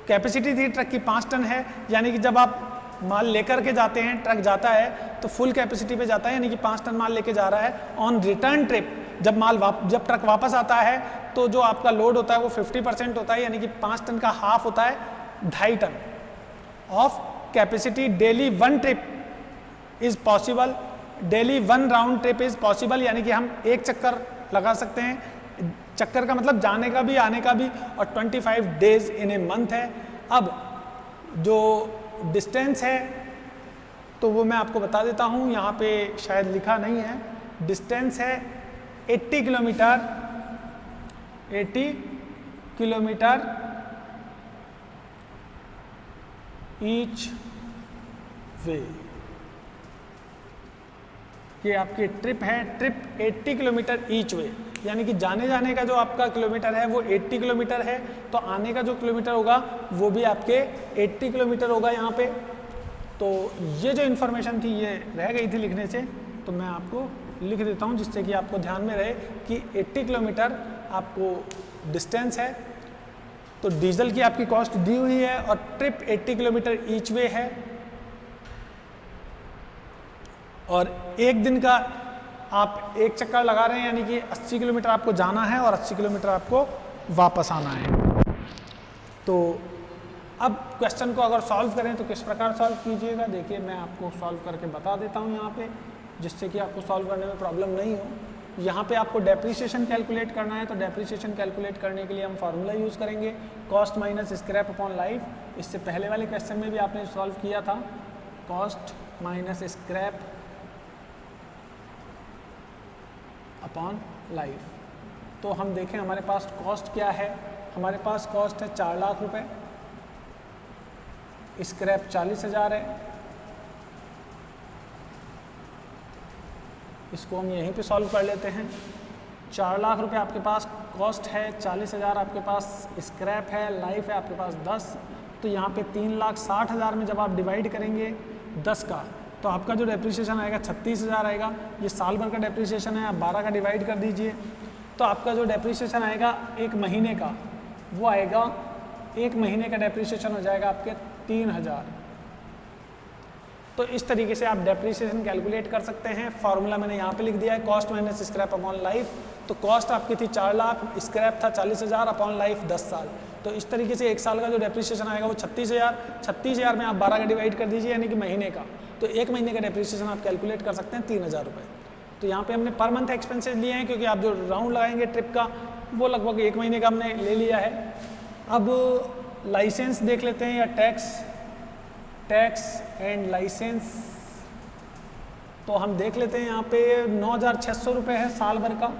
कैपेसिटी थी ट्रक की 5 टन है, यानी कि जब आप माल लेकर के जाते हैं, ट्रक जाता है तो फुल कैपेसिटी पे जाता है, यानी कि 5 टन माल लेके जा रहा है। ऑन रिटर्न ट्रिप जब ट्रक वापस आता है तो जो आपका लोड होता है वो 50% होता है, यानी कि 5 टन का हाफ होता है 2.5 ton of capacity. Daily 1 trip is possible. Daily 1 round trip is possible, यानी कि हम एक चक्कर लगा सकते हैं। चक्कर का मतलब जाने का भी आने का भी। और 25 डेज इन ए मंथ है। अब जो डिस्टेंस है तो वो मैं आपको बता देता हूँ, यहाँ पे शायद लिखा नहीं है। डिस्टेंस है 80 किलोमीटर। 80 किलोमीटर ईच वे। ये आपकी ट्रिप है, ट्रिप 80 किलोमीटर ईच वे, यानी कि जाने का जो आपका किलोमीटर है वो 80 किलोमीटर है, तो आने का जो किलोमीटर होगा वो भी आपके 80 किलोमीटर होगा यहाँ पे। तो ये जो इन्फॉर्मेशन थी ये रह गई थी लिखने से, तो मैं आपको लिख देता हूँ जिससे कि आपको ध्यान में रहे कि 80 किलोमीटर आपको डिस्टेंस है, तो डीजल की आपकी कॉस्ट दी हुई है और ट्रिप 80 किलोमीटर ईच वे है, और एक दिन का आप एक चक्कर लगा रहे हैं, यानी कि 80 किलोमीटर आपको जाना है और 80 किलोमीटर आपको वापस आना है। तो अब क्वेश्चन को अगर सॉल्व करें तो किस प्रकार सॉल्व कीजिएगा, देखिए मैं आपको सॉल्व करके बता देता हूँ यहाँ पे, जिससे कि आपको सॉल्व करने में प्रॉब्लम नहीं हो। यहाँ पे आपको डेप्रीशिएशन कैलकुलेट करना है, तो डेप्रीशिएशन कैलकुलेट करने के लिए हम फार्मूला यूज़ करेंगे, cost minus scrap upon life. इससे पहले वाले क्वेश्चन में भी आपने सॉल्व किया था, cost minus scrap upon life. तो हम देखें हमारे पास कॉस्ट क्या है, हमारे पास कॉस्ट है 4 लाख रुपए, स्क्रैप 40,000 है, इसको हम यहीं पे सॉल्व कर लेते हैं। 4 लाख रुपए आपके पास कॉस्ट है, 40,000 आपके पास स्क्रैप है, लाइफ है आपके पास 10, तो यहाँ पे 3,60,000 में जब आप डिवाइड करेंगे 10 का, तो आपका जो डेप्रीशिएशन आएगा 36,000 आएगा। ये साल भर का डेप्रीशिएशन है, आप 12 का डिवाइड कर दीजिए, तो आपका जो डेप्रीशिएशन आएगा एक महीने का, वो आएगा, एक महीने का डेप्रीशिएशन हो जाएगा आपके 3,000। तो इस तरीके से आप डेप्रीशिएशन कैलकुलेट कर सकते हैं। फार्मूला मैंने यहाँ पे लिख दिया है, cost minus scrap upon life. तो कॉस्ट आपकी थी 4 लाख, स्क्रैप था 40,000 अपॉन लाइफ 10 साल। तो इस तरीके से एक साल का जो डेप्रीशिएशन आएगा वो 36,000 में आप 12 का डिवाइड कर दीजिए, यानी कि महीने का, तो एक महीने का डेप्रीशिएशन आप कैलकुलेट कर सकते हैं 3,000 रुपये। तो यहाँ पे हमने पर मंथ एक्सपेंसेस लिए हैं, क्योंकि आप जो राउंड लगाएंगे ट्रिप का वो लगभग एक महीने का हमने ले लिया है। अब लाइसेंस देख लेते हैं, या टैक्स एंड लाइसेंस, तो हम देख लेते हैं यहाँ पे 9,600 रुपये है साल भर का,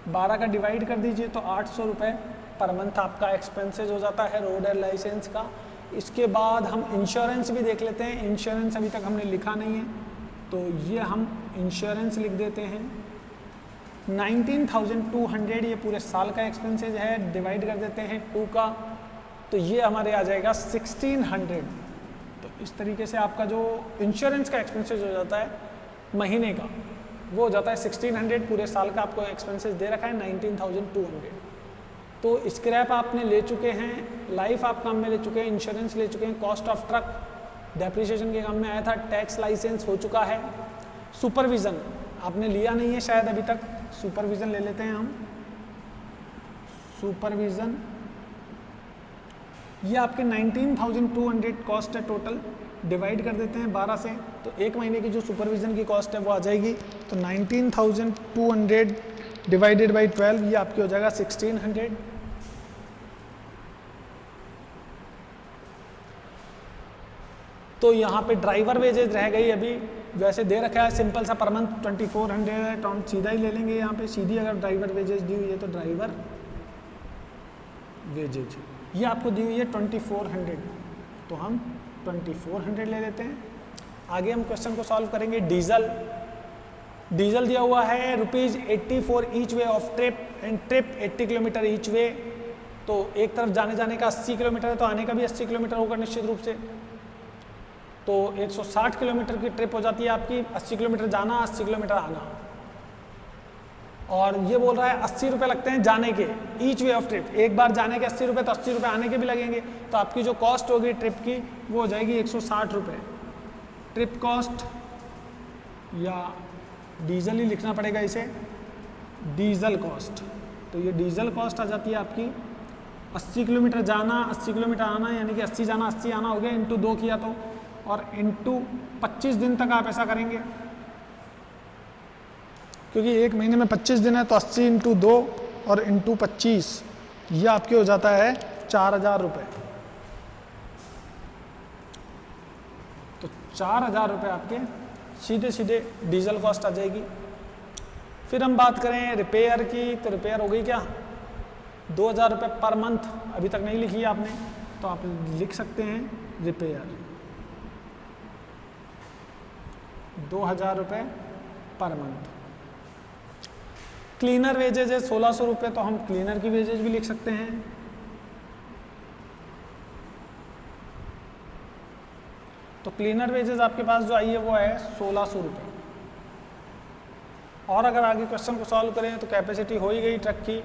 12 का डिवाइड कर दीजिए तो 800 रुपये पर मंथ आपका एक्सपेंसेस हो जाता है रोड एंड लाइसेंस का। इसके बाद हम इंश्योरेंस भी देख लेते हैं, इंश्योरेंस अभी तक हमने लिखा नहीं है, तो ये हम इंश्योरेंस लिख देते हैं। 19,200 ये पूरे साल का एक्सपेंसेस है, डिवाइड कर देते हैं 2 का, तो ये हमारे आ जाएगा 1,600। तो इस तरीके से आपका जो इंश्योरेंस का एक्सपेंसेस हो जाता है महीने का, वो हो जाता है 1,600, पूरे साल का आपको एक्सपेंसेस दे रखा है 19,200। तो स्क्रैप आपने ले चुके हैं, लाइफ आप काम में ले चुके हैं, इंश्योरेंस ले चुके हैं, कॉस्ट ऑफ ट्रक डेप्रीशिएशन के काम में आया था, टैक्स लाइसेंस हो चुका है, सुपरविज़न आपने लिया नहीं है शायद अभी तक, सुपरविज़न ले लेते हैं हम। सुपरविज़न ये आपके 19,200 कॉस्ट है टोटल, डिवाइड कर देते हैं 12 से, तो एक महीने की जो सुपरविज़न की कॉस्ट है वो आ जाएगी। तो 19,200 डिवाइडेड बाई 12, ये आपकी हो जाएगा 1,600। तो यहाँ पे ड्राइवर वेजेज रह गई अभी, वैसे दे रखा है सिंपल सा पर मंथ 2,400 है, तो हम सीधा ही ले लेंगे यहाँ पे, सीधी अगर ड्राइवर वेजेज दी हुई है तो ड्राइवर वेजेज ये आपको दी हुई है 2,400, तो हम 2,400 ले लेते हैं। आगे हम क्वेश्चन को सॉल्व करेंगे। डीजल दिया हुआ है ₹84 each way of trip and trip 80 kilometre each way, तो एक तरफ जाने का 80 किलोमीटर है, तो आने का भी 80 किलोमीटर होगा निश्चित रूप से, तो 160 किलोमीटर की ट्रिप हो जाती है आपकी, 80 किलोमीटर जाना 80 किलोमीटर आना, और ये बोल रहा है 80 रुपये लगते हैं जाने के, ईच वे ऑफ ट्रिप, एक बार जाने के 80 रुपये, तो 80 रुपये आने के भी लगेंगे, तो आपकी जो कॉस्ट होगी ट्रिप की वो हो जाएगी 160 रुपये। ट्रिप कॉस्ट, या डीजल ही लिखना पड़ेगा इसे, डीजल कॉस्ट, तो ये डीजल कॉस्ट आ जाती है आपकी 80 किलोमीटर जाना 80 किलोमीटर आना, यानी कि 80 जाना 80 आना हो गया, इंटू 2 किया तो, और इंटू 25 दिन तक आप ऐसा करेंगे, क्योंकि एक महीने में 25 दिन है, तो 80 इंटू 2 और इंटू 25, ये आपके हो जाता है 4,000 रुपये। तो 4,000 रुपये आपके सीधे सीधे डीजल कॉस्ट आ जाएगी। फिर हम बात करें रिपेयर की, तो रिपेयर हो गई क्या 2,000 रुपये पर मंथ, अभी तक नहीं लिखी है आपने, तो आप लिख सकते हैं रिपेयर 2,000 रुपये पर मंथ। क्लीनर वेजेज है 1600 रुपये, तो हम क्लीनर की वेजेज भी लिख सकते हैं। तो क्लीनर वेजेस आपके पास जो आई है वो है 1600 रुपये। और अगर आगे क्वेश्चन को सॉल्व करें तो कैपेसिटी हो ही गई ट्रक की।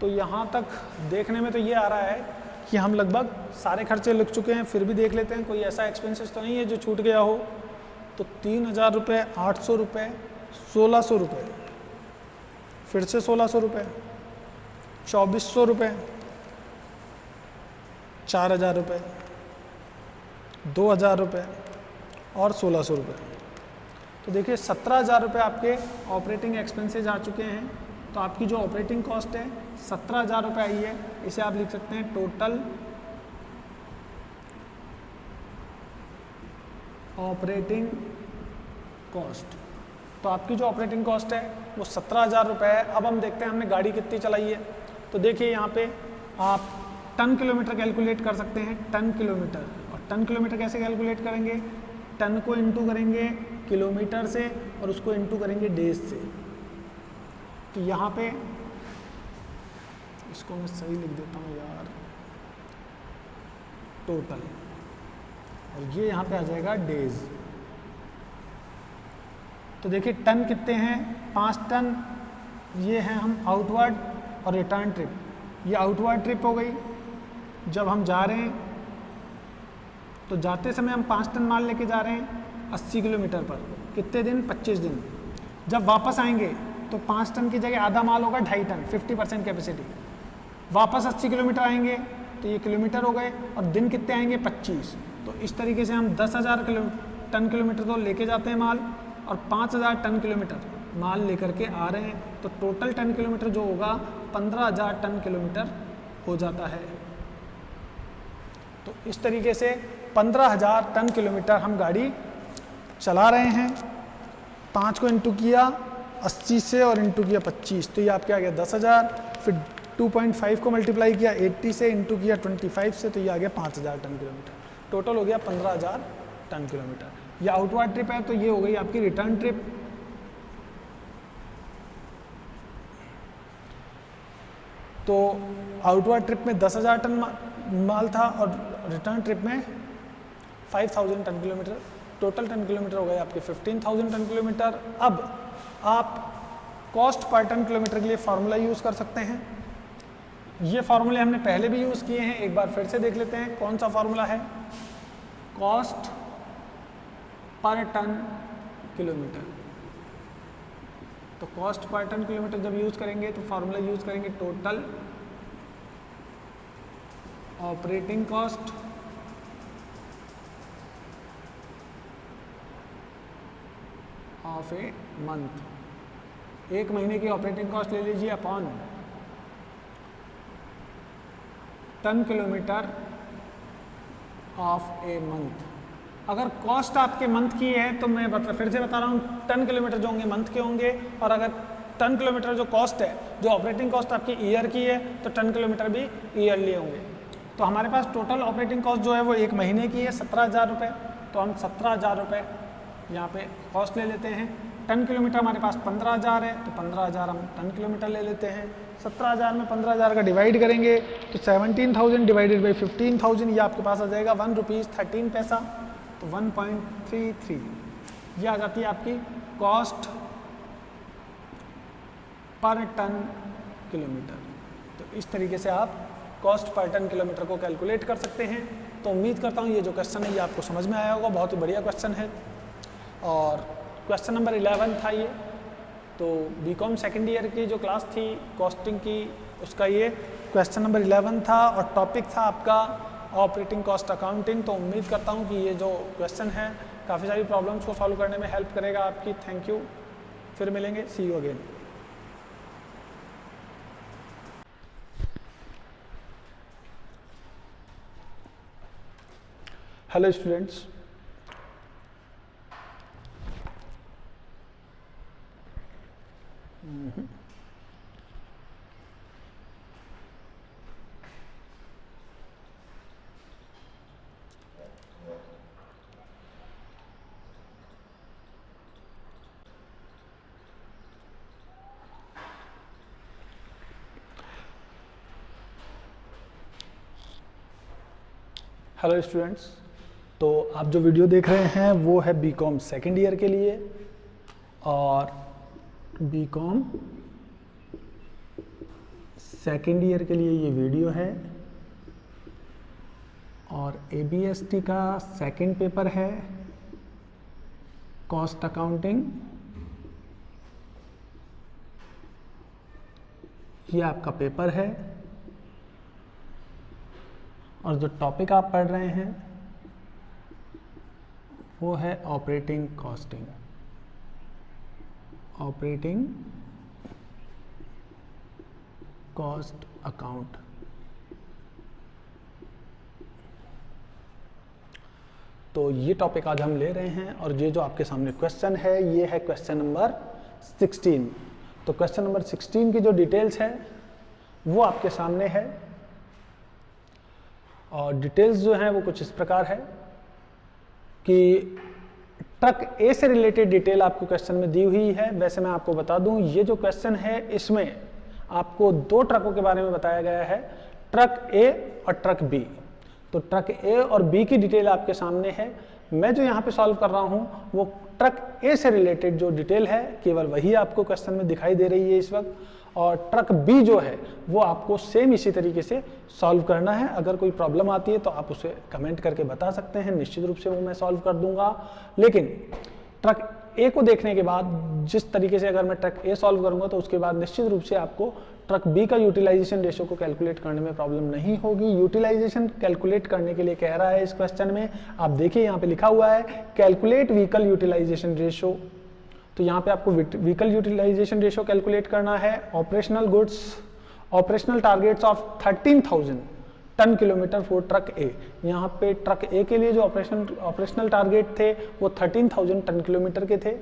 तो यहाँ तक देखने में तो ये आ रहा है कि हम लगभग सारे खर्चे लिख चुके हैं। फिर भी देख लेते हैं कोई ऐसा एक्सपेंसेस तो नहीं है जो छूट गया हो। तो 3000 रुपये, 800 रुपये, 1600 रुपये, फिर से 1600 रुपये, 2400 रुपये, 4000 रुपये, 2000 रुपये और 1600 रुपये। तो देखिए 17000 रुपये आपके ऑपरेटिंग एक्सपेंसेस आ चुके हैं। तो आपकी जो ऑपरेटिंग कॉस्ट है 17000 रुपये आई है। इसे आप लिख सकते हैं टोटल ऑपरेटिंग कॉस्ट। तो आपकी जो ऑपरेटिंग कॉस्ट है वो 17000 रुपये है। अब हम देखते हैं हमने गाड़ी कितनी चलाई है। तो देखिए यहाँ पे आप टन किलोमीटर कैलकुलेट कर सकते हैं, टन किलोमीटर। और टन किलोमीटर कैसे कैलकुलेट करेंगे? टन को इंटू करेंगे किलोमीटर से और उसको इंटू करेंगे डेज से। तो यहाँ पे इसको मैं सही लिख देता हूँ यार, टोटल, और ये यहाँ पे आ जाएगा डेज। तो देखिए टन कितने हैं? 5 टन। ये हैं हम आउटवर्ड और रिटर्न ट्रिप। ये आउटवर्ड ट्रिप हो गई, जब हम जा रहे हैं तो जाते समय हम 5 टन माल लेके जा रहे हैं 80 किलोमीटर पर। कितने दिन? 25 दिन। जब वापस आएंगे तो 5 टन की जगह आधा माल होगा 2.5 टन, 50% कैपेसिटी। वापस 80 किलोमीटर आएंगे तो ये किलोमीटर हो गए, और दिन कितने आएंगे? 25। तो इस तरीके से हम 10,000 टन किलोमीटर तो लेके जाते हैं माल, और 5000 टन किलोमीटर माल लेकर के आ रहे हैं। तो टोटल टन किलोमीटर जो होगा 15000 टन किलोमीटर हो जाता है। तो इस तरीके से 15000 टन किलोमीटर हम गाड़ी चला रहे हैं। 5 को इंटू किया 80 से और इंटू किया 25, तो ये आपके आ गया 10,000। फिर 2.5 को मल्टीप्लाई किया 80 से, इंटू किया 25 से, तो ये आ गया 5000 टन किलोमीटर। टोटल हो गया 15000 टन किलोमीटर। ये आउटवर्ड ट्रिप है, तो ये हो गई आपकी रिटर्न ट्रिप। तो आउटवर्ड ट्रिप में 10,000 टन माल था और रिटर्न ट्रिप में 5000 ton kilometre. Total ton kilometre हो गए आपके 15,000 टन किलोमीटर। अब आप कॉस्ट पर टन किलोमीटर के लिए फार्मूला यूज़ कर सकते हैं। ये फार्मूले हमने पहले भी यूज़ किए हैं, एक बार फिर से देख लेते हैं। कौन सा फार्मूला है? Cost per ton kilometre. तो कॉस्ट पर टन किलोमीटर जब यूज़ करेंगे तो फार्मूला यूज़ करेंगे total operating cost of a month. एक महीने की ऑपरेटिंग कॉस्ट ले लीजिए upon ton kilometre of a month. अगर कॉस्ट आपके मंथ की है तो मैं फिर से बता रहा हूँ, टन किलोमीटर जो होंगे मंथ के होंगे, और अगर टन किलोमीटर जो कॉस्ट है, जो ऑपरेटिंग कॉस्ट आपकी ईयर की है, तो टन किलोमीटर भी ईयरली होंगे। तो हमारे पास टोटल ऑपरेटिंग कॉस्ट जो है वो एक महीने की है 17,000 रुपये। तो हम 17,000 रुपये यहाँ पे कॉस्ट ले लेते हैं। टन किलोमीटर हमारे पास 15,000 है, तो 15,000 हम टन किलोमीटर ले लेते हैं। 17,000 में 15,000 का डिवाइड करेंगे तो 17,000 डिवाइडेड बाई 15,000, ये आपके पास आ जाएगा 1 रुपीज़ 13 पैसा। तो 1.33 ये आ जाती है आपकी कॉस्ट पर टन किलोमीटर। तो इस तरीके से आप कॉस्ट पर टन किलोमीटर को कैलकुलेट कर सकते हैं। तो उम्मीद करता हूँ ये जो क्वेश्चन है ये आपको समझ में आया होगा। बहुत ही बढ़िया क्वेश्चन है, और क्वेश्चन नंबर 11 था ये। तो बीकॉम सेकेंड ईयर की जो क्लास थी कॉस्टिंग की, उसका ये क्वेश्चन नंबर 11 था, और टॉपिक था आपका ऑपरेटिंग कॉस्ट अकाउंटिंग। तो उम्मीद करता हूँ कि ये जो क्वेश्चन है काफ़ी सारी प्रॉब्लम्स को सॉल्व करने में हेल्प करेगा आपकी। थैंक यू, फिर मिलेंगे, see you again. Hello students, hello students, तो आप जो वीडियो देख रहे हैं वो है बीकॉम सेकेंड ईयर के लिए, और बीकॉम सेकेंड ईयर के लिए ये वीडियो है। और ABST का सेकेंड पेपर है कॉस्ट अकाउंटिंग। ये आपका पेपर है और जो टॉपिक आप पढ़ रहे हैं वो है operating costing, operating cost account. तो ये टॉपिक आज हम ले रहे हैं और ये जो आपके सामने क्वेश्चन है ये है क्वेश्चन नंबर 16। तो क्वेश्चन नंबर 16 की जो डिटेल्स है वो आपके सामने है, और डिटेल्स जो हैं वो कुछ इस प्रकार है कि ट्रक ए से रिलेटेड डिटेल आपको क्वेश्चन में दी हुई है। वैसे मैं आपको बता दूं, ये जो क्वेश्चन है इसमें आपको दो ट्रकों के बारे में बताया गया है, ट्रक ए और ट्रक बी। तो ट्रक ए और बी की डिटेल आपके सामने है। मैं जो यहाँ पे सॉल्व कर रहा हूँ वो ट्रक ए से रिलेटेड जो डिटेल है केवल वही आपको क्वेश्चन में दिखाई दे रही है इस वक्त, और ट्रक बी जो है वो आपको सेम इसी तरीके से सॉल्व करना है। अगर कोई प्रॉब्लम आती है तो आप उसे कमेंट करके बता सकते हैं, निश्चित रूप से वो मैं सॉल्व कर दूंगा। लेकिन ट्रक ए को देखने के बाद जिस तरीके से अगर मैं ट्रक ए सॉल्व करूंगा तो उसके बाद निश्चित रूप से आपको ट्रक बी का यूटिलाइजेशन रेशियो को कैलकुलेट करने में प्रॉब्लम नहीं होगी। यूटिलाइजेशन कैलकुलेट करने के लिए कह रहा है इस क्वेश्चन में, आप देखिए यहाँ पे लिखा हुआ है कैलकुलेट व्हीकल यूटिलाइजेशन रेशियो। तो यहाँ पे आपको व्हीकल यूटिलाइजेशन रेशियो कैलकुलेट करना है। Operational goods, operational targets of 13,000 tonne kilometre for truck A. यहाँ पे ट्रक ए के लिए जो ऑपरेशनल टारगेट थे वो 13,000 टन किलोमीटर के थे।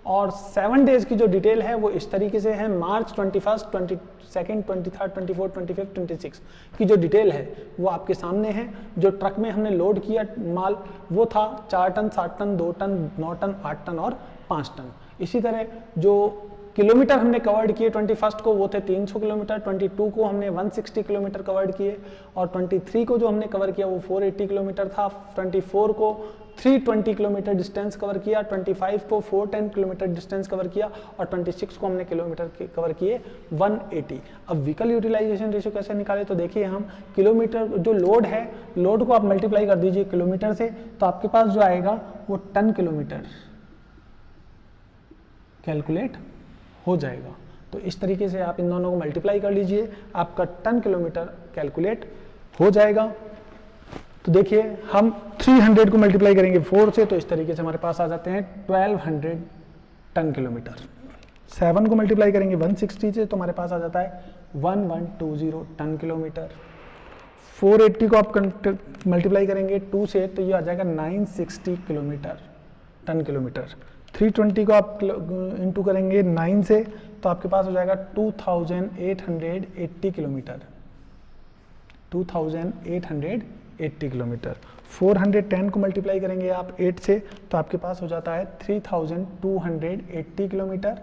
और 7 डेज की जो डिटेल है वो इस तरीके से है, मार्च 21, 22, 23, 24, 25, 26 की जो डिटेल है वो आपके सामने है। जो ट्रक में हमने लोड किया माल वो था 4 ton, 7 ton, 2 ton, 9 ton, 8 ton और 5 टन। इसी तरह जो किलोमीटर हमने कवर्ड किए 21 को वो थे 300 किलोमीटर, 22 को हमने 160 किलोमीटर कवर्ड किए, और 23 को जो हमने कवर किया वो 480 किलोमीटर था। 24 को 320 किलोमीटर डिस्टेंस कवर किया, 25 को 410 किलोमीटर डिस्टेंस कवर किया, और 26 को हमने किलोमीटर कवर किए 180। अब व्हीकल यूटिलाइजेशन रेशियो कैसे निकाले, तो देखिए हम किलोमीटर जो लोड है, लोड को आप मल्टीप्लाई कर दीजिए किलोमीटर से, तो आपके पास जो आएगा वो टन किलोमीटर कैलकुलेट हो जाएगा। तो इस तरीके से आप इन दोनों को मल्टीप्लाई कर लीजिए, आपका टन किलोमीटर कैलकुलेट हो जाएगा। तो देखिए हम 300 को मल्टीप्लाई करेंगे 4 से, तो इस तरीके से हमारे पास आ जाते हैं 1200 टन किलोमीटर। 7 को मल्टीप्लाई करेंगे 160 से, तो हमारे पास आ जाता है 1120 टन किलोमीटर। 480 को आप मल्टीप्लाई करेंगे 2 से, तो ये आ जाएगा 960 किलोमीटर टन किलोमीटर। 320 को आप इंटू करेंगे 9 से, तो आपके पास हो जाएगा 2880 किलोमीटर, 2880 किलोमीटर। 410 को मल्टीप्लाई करेंगे आप 8 से, तो आपके पास हो जाता है 3280 किलोमीटर,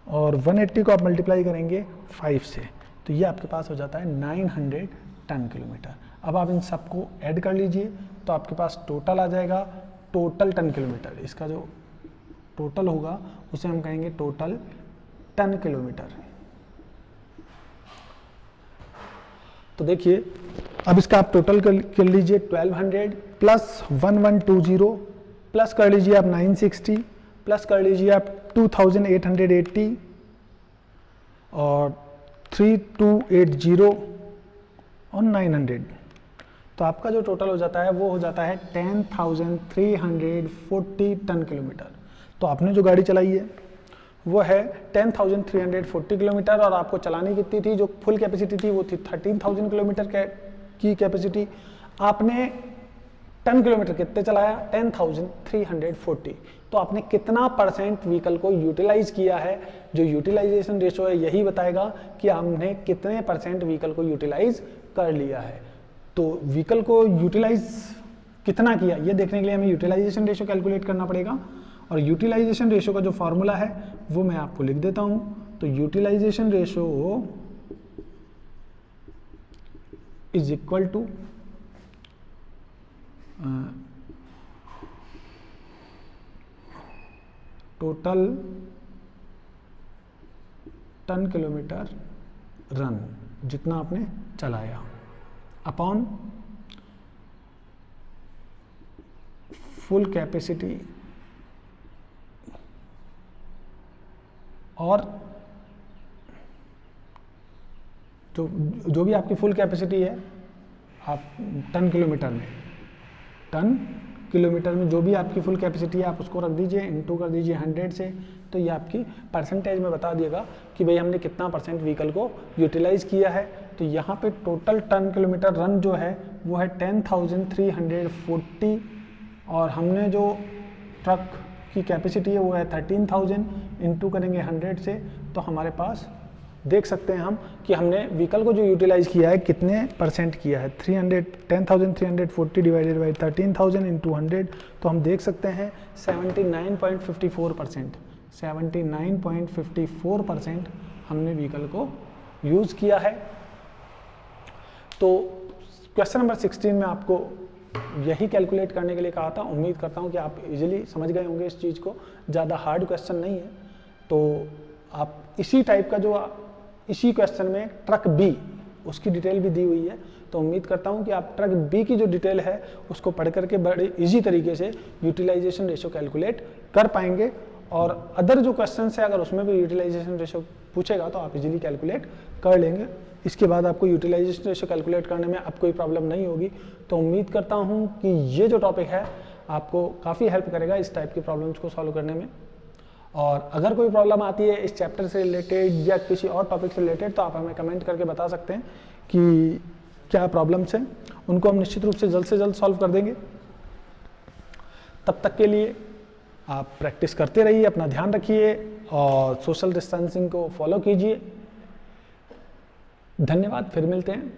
और 180 को आप मल्टीप्लाई करेंगे 5 से, तो ये आपके पास हो जाता है 900 टन किलोमीटर। अब आप इन सबको ऐड कर लीजिए, तो आपके पास टोटल आ जाएगा, टोटल टन किलोमीटर, इसका जो टोटल होगा उसे हम कहेंगे टोटल टन किलोमीटर। तो देखिए अब इसका आप टोटल कर लीजिए 1200 प्लस 1120 प्लस कर लीजिए आप 960 प्लस कर लीजिए आप 2880 और 3280 और 900, तो आपका जो टोटल हो जाता है वो हो जाता है 10,340 टन किलोमीटर। तो आपने जो गाड़ी चलाई है वो है 10,340 किलोमीटर, और आपको चलानी कितनी थी, जो फुल कैपेसिटी थी वो थी 13,000 किलोमीटर की कैपेसिटी। आपने टन किलोमीटर कितने चलाया, 10,340। तो आपने कितना परसेंट व्हीकल को यूटिलाइज किया है, जो यूटिलाइजेशन रेशो है यही बताएगा कि आपने कितने परसेंट व्हीकल को यूटिलाइज कर लिया है। तो व्हीकल को यूटिलाइज कितना किया ये देखने के लिए हमें यूटिलाइजेशन रेशो कैलकुलेट करना पड़ेगा, और यूटिलाइजेशन रेशो का जो फॉर्मूला है वो मैं आपको लिख देता हूं। तो utilisation ratio is equal to total ton kilometre run, जितना आपने चलाया, अपॉन फुल कैपेसिटी, और जो भी आपकी फुल कैपेसिटी है, आप टन किलोमीटर में जो भी आपकी फुल कैपेसिटी है आप उसको रख दीजिए, इनटू कर दीजिए 100 से, तो ये आपकी परसेंटेज में बता दिएगा कि भाई हमने कितना % व्हीकल को यूटिलाइज किया है। तो यहाँ पे टोटल टन किलोमीटर रन जो है वो है 10,340, और हमने जो ट्रक की कैपेसिटी है वो है 13,000, इनटू करेंगे 100 से, तो हमारे पास देख सकते हैं हम कि हमने व्हीकल को जो यूटिलाइज किया है कितने % किया है, 10,340 डिवाइडेड बाई 13,000 इंटू 100, तो हम देख सकते हैं 79.54%, 79.54% हमने व्हीकल को यूज़ किया है। तो क्वेश्चन नंबर 16 में आपको यही कैलकुलेट करने के लिए कहा था। उम्मीद करता हूँ कि आप इजीली समझ गए होंगे इस चीज़ को, ज़्यादा हार्ड क्वेश्चन नहीं है। तो आप इसी टाइप का जो इसी क्वेश्चन में ट्रक बी, उसकी डिटेल भी दी हुई है, तो उम्मीद करता हूँ कि आप ट्रक बी की जो डिटेल है उसको पढ़ करके बड़े इजी तरीके से यूटिलाइजेशन रेशियो कैलकुलेट कर पाएंगे। और अदर जो क्वेश्चन है अगर उसमें भी यूटिलाइजेशन रेशियो पूछेगा तो आप इजीली कैलकुलेट कर लेंगे। इसके बाद आपको यूटिलाइजेशन रेशियो कैलकुलेट करने में अब कोई प्रॉब्लम नहीं होगी। तो उम्मीद करता हूँ कि ये जो टॉपिक है आपको काफ़ी हेल्प करेगा इस टाइप की प्रॉब्लम्स को सॉल्व करने में। और अगर कोई प्रॉब्लम आती है इस चैप्टर से रिलेटेड या किसी और टॉपिक से रिलेटेड तो आप हमें कमेंट करके बता सकते हैं कि क्या प्रॉब्लम्स हैं, उनको हम निश्चित रूप से जल्द सॉल्व कर देंगे। तब तक के लिए आप प्रैक्टिस करते रहिए, अपना ध्यान रखिए और सोशल डिस्टेंसिंग को फॉलो कीजिए। धन्यवाद, फिर मिलते हैं।